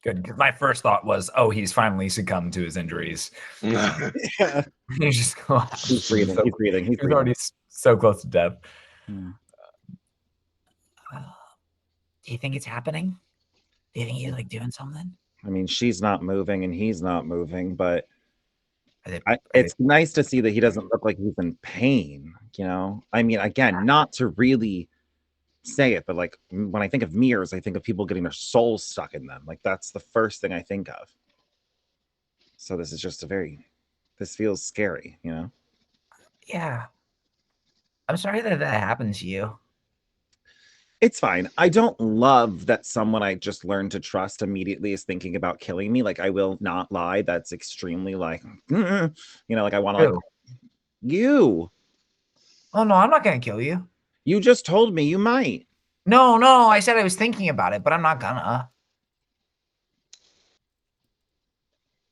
Good. 'Cause my first thought was, oh, he's finally succumbed to his injuries. Yeah. He's just He's breathing. so, He's breathing. He's he's breathing. already so close to death. Hmm. Do you think it's happening? Do you think he's like doing something? I mean, she's not moving and he's not moving, but Are it's nice to see that he doesn't look like he's in pain, you know? I mean, again, not to really say it, but like when I think of mirrors, I think of people getting their souls stuck in them. Like that's the first thing I think of. So this is just this feels scary, you know? Yeah. I'm sorry that happened to you. It's fine. I don't love that someone I just learned to trust immediately is thinking about killing me. Like I will not lie. That's extremely like, you know, like I want to like Who? you. Oh no, I'm not gonna kill you. You just told me you might. No, I said I was thinking about it, but I'm not gonna.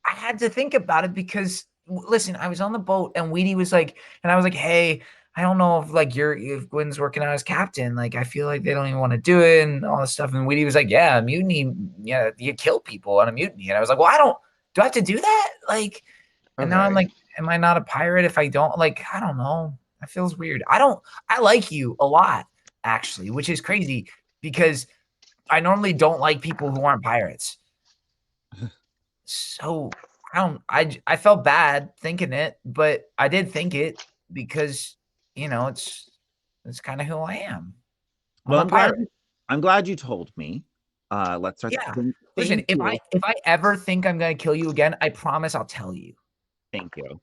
I had to think about it because listen, I was on the boat and Weedy was like, and I was like, hey, I don't know if like if Gwen's working out as captain. Like I feel like they don't even want to do it and all this stuff. And Weedy was like, yeah, mutiny, yeah, you kill people on a mutiny. And I was like, well, do I have to do that? Like, and now I'm Okay. like, am I not a pirate if I don't like, I don't know. That feels weird. I like you a lot, actually, which is crazy because I normally don't like people who aren't pirates. So I felt bad thinking it, but I did think it because it's kind of who I am. Well, I'm a pirate. I'm glad you told me. Let's start. Yeah. Thank Listen, if you. I ever think I'm gonna kill you again, I promise I'll tell you. Thank you.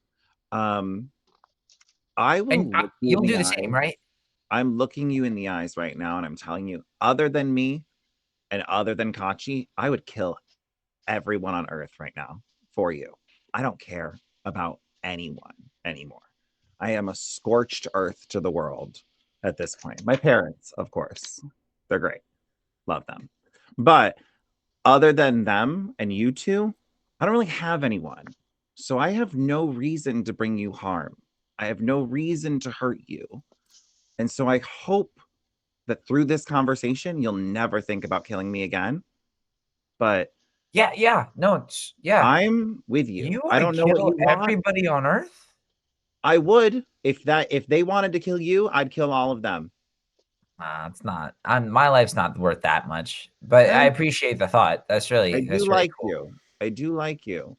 I will And look you you'll in do the the same, eyes. right? I'm looking you in the eyes right now, and I'm telling you, other than me and other than Kachi, I would kill everyone on Earth right now for you. I don't care about anyone anymore. I am a scorched earth to the world at this point. My parents, of course, they're great. Love them. But other than them and you two, I don't really have anyone. So I have no reason to bring you harm. I have no reason to hurt you. And so I hope that through this conversation, you'll never think about killing me again. But Yeah. No, yeah. I'm with you. You I want don't to know what kill you want. everybody on Earth? I would if they wanted to kill you, I'd kill all of them. It's not. My life's not worth that much. But I And appreciate the thought. That's I really do like cool. you. I do like you.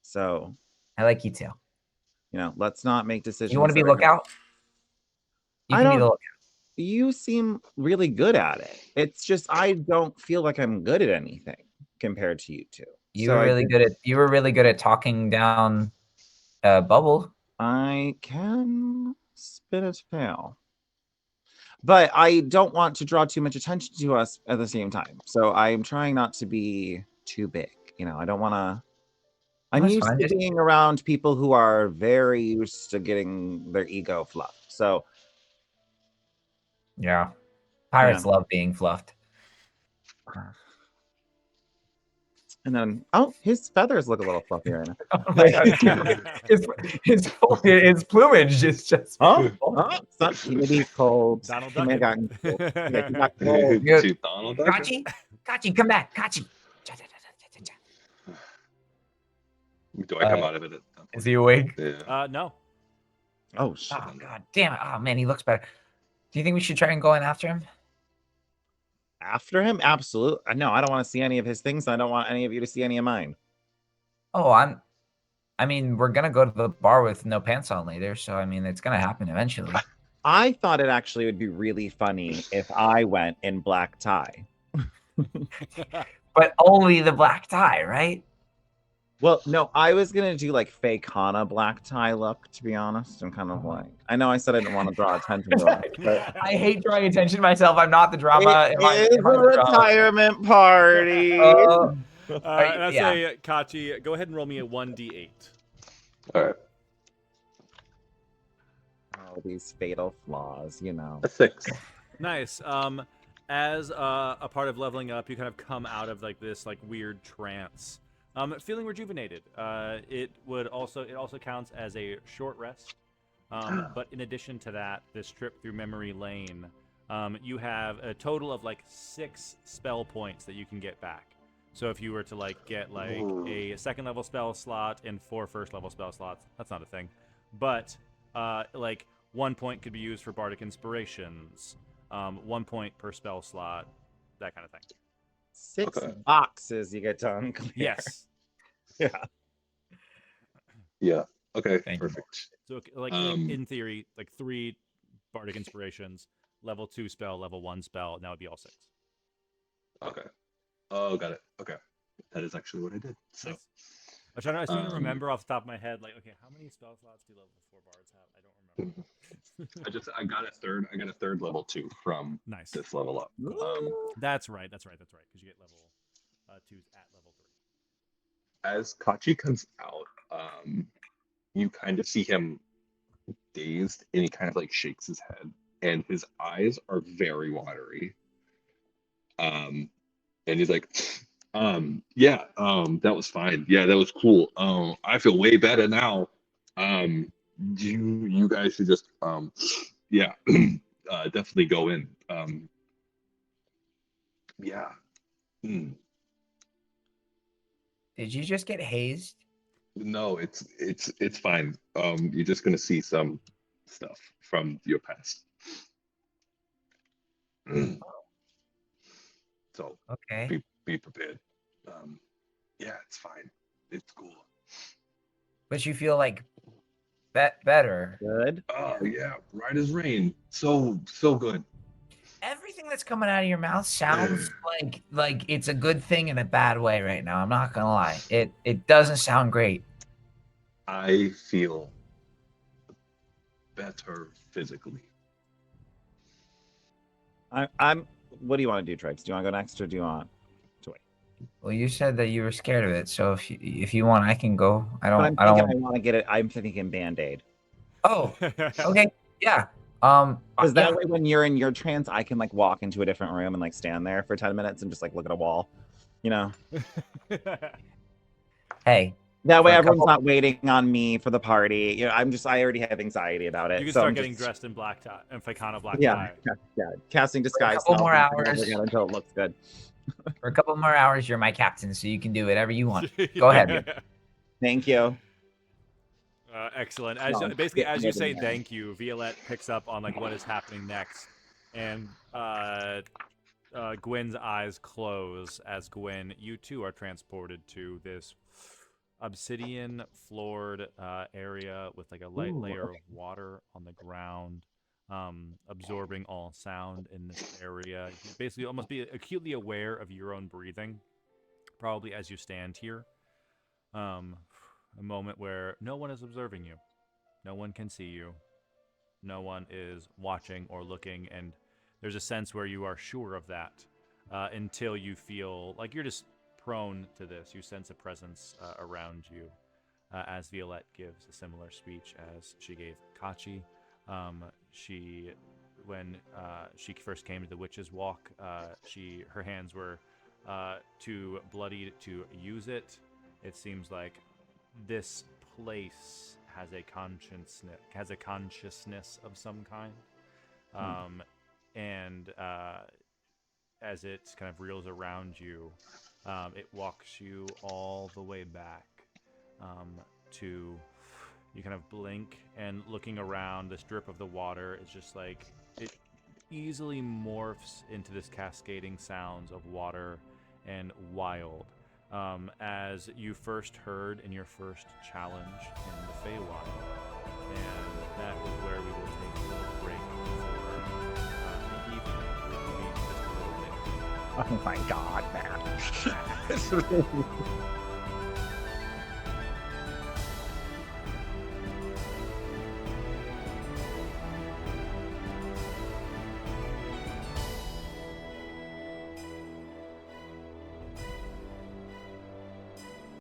So, I like you too. let's not make decisions. You want to be that are gonna- lookout? You I can be the don't. lookout. You seem really good at it. It's just I don't feel like I'm good at anything compared to you two. You were really good at talking down Bubble. I can spin a tail. But I don't want to draw too much attention to us at the same time. So I'm trying not to be too big. I don't want to I'm That's used fine. to Just, being around people who are very used to getting their ego fluffed. So yeah. Pirates Yeah. love being fluffed. and then his feathers look a little fluffy right now. Oh my God. His plumage is just. It's not, maybe he's cold. Donald He may have gotten cold. Yeah, he got Duckin'. cold. Yeah. Chief Donald Duck? Kachi, come back. Kachi. Do I come out of it at that Is point? he awake? Yeah. No. Oh shit. Oh God damn it. Oh man, he looks better. Do you think we should try and go in after him? After him? Absolutely. No, I don't want to see any of his things. I don't want any of you to see any of mine. Oh, I mean, we're gonna go to the bar with no pants on later, so I mean, it's gonna happen eventually. I thought it actually would be really funny if I went in black tie. But only the black tie, right? Well, no, I was gonna do like fake Hana black tie look, to be honest. I'm kind of like, I know I said I didn't want to draw attention to us, but I hate drawing attention to myself. I'm not the drama. it is a retirement party. That's yeah. a Kachi. Go ahead and roll me a 1d8. All right. Oh, these fatal flaws, you know. A 6. Nice. As a part of leveling up, you kind of come out of like this like weird trance, feeling rejuvenated. It also counts as a short rest. But in addition to that, this trip through memory lane, you have a total of like 6 spell points that you can get back. So if you were to like get like a second level spell slot and 4 first level spell slots, that's not a thing. But like 1 point could be used for bardic inspirations. 1 point per spell slot, that kind of thing. 6 Okay. boxes you get to unclear. Yes. Yeah. Yeah. Okay. Thank you. Perfect. So like in theory, like 3 bardic inspirations, level 2 spell, level 1 spell, and that would be all 6. Okay. Oh, got it. Okay. That is actually what I did. So. Nice. I was trying to remember off the top of my head, like, okay, how many spell slots do level 4 bards have? I don't remember. I got a third level 2 from Nice. this level up. That's right. Because you get level 2s at level 3. As Kachi comes out, you kind of see him dazed, and he kind of like shakes his head, and his eyes are very watery. And he's like, yeah, that was fine. Yeah, that was cool. I feel way better now. You guys should just, yeah, definitely go in. Yeah. Mm. Did you just get hazed? No, it's fine. You're just gonna see some stuff from your past. So Okay. be prepared. Yeah, it's fine. It's cool. But you feel like better. Good. Oh yeah, right as rain. So good. Everything that's coming out of your mouth sounds like it's a good thing in a bad way right now. I'm not gonna lie. It doesn't sound great. I feel better physically. I'm what do you want to do, Trix? Do you want to go next or do you want to wait? Well, you said that you were scared of it, so if you want, I can go. I But don't. I'm I thinking don't. I want to get it. I'm thinking Band-Aid. Oh, okay. Yeah. Because yeah. that way when you're in your trance, I can like walk into a different room and like stand there for 10 minutes and just like look at a wall. You know? Hey. That way For a everyone's couple- not waiting on me for the party. You know, I already have anxiety about it. You can so start I'm getting just, dressed in black tie and Fakana black Yeah, tie. yeah. Casting disguise couple more spells over and over hours. again until it looks good. For a couple more hours, you're my captain, so you can do whatever you want. Go ahead. Thank you. Excellent. No, Basically, as you yeah, say yeah. thank you, Violette picks up on like what is happening next, and Gwen's eyes close as Gwen, you too are transported to this obsidian floored area with like a light layer of water on the ground, absorbing all sound in this area. You basically almost be acutely aware of your own breathing, probably as you stand here. A moment where no one is observing you. No one can see you. No one is watching or looking, and there's a sense where you are sure of that until you feel like you're just prone to this. You sense a presence around you as Violette gives a similar speech as she gave Kachi. When she first came to the Witch's Walk, her hands were too bloodied to use it. It seems like this place has a consciousness of some kind. And as it kind of reels around you, it walks you all the way back to, you kind of blink, and looking around, this drip of the water is just like, it easily morphs into this cascading sounds of water and wild, as you first heard in your first challenge in the Feywild. And that is where we will take a little break for the evening. We'll be just a little bit. Oh my god, man.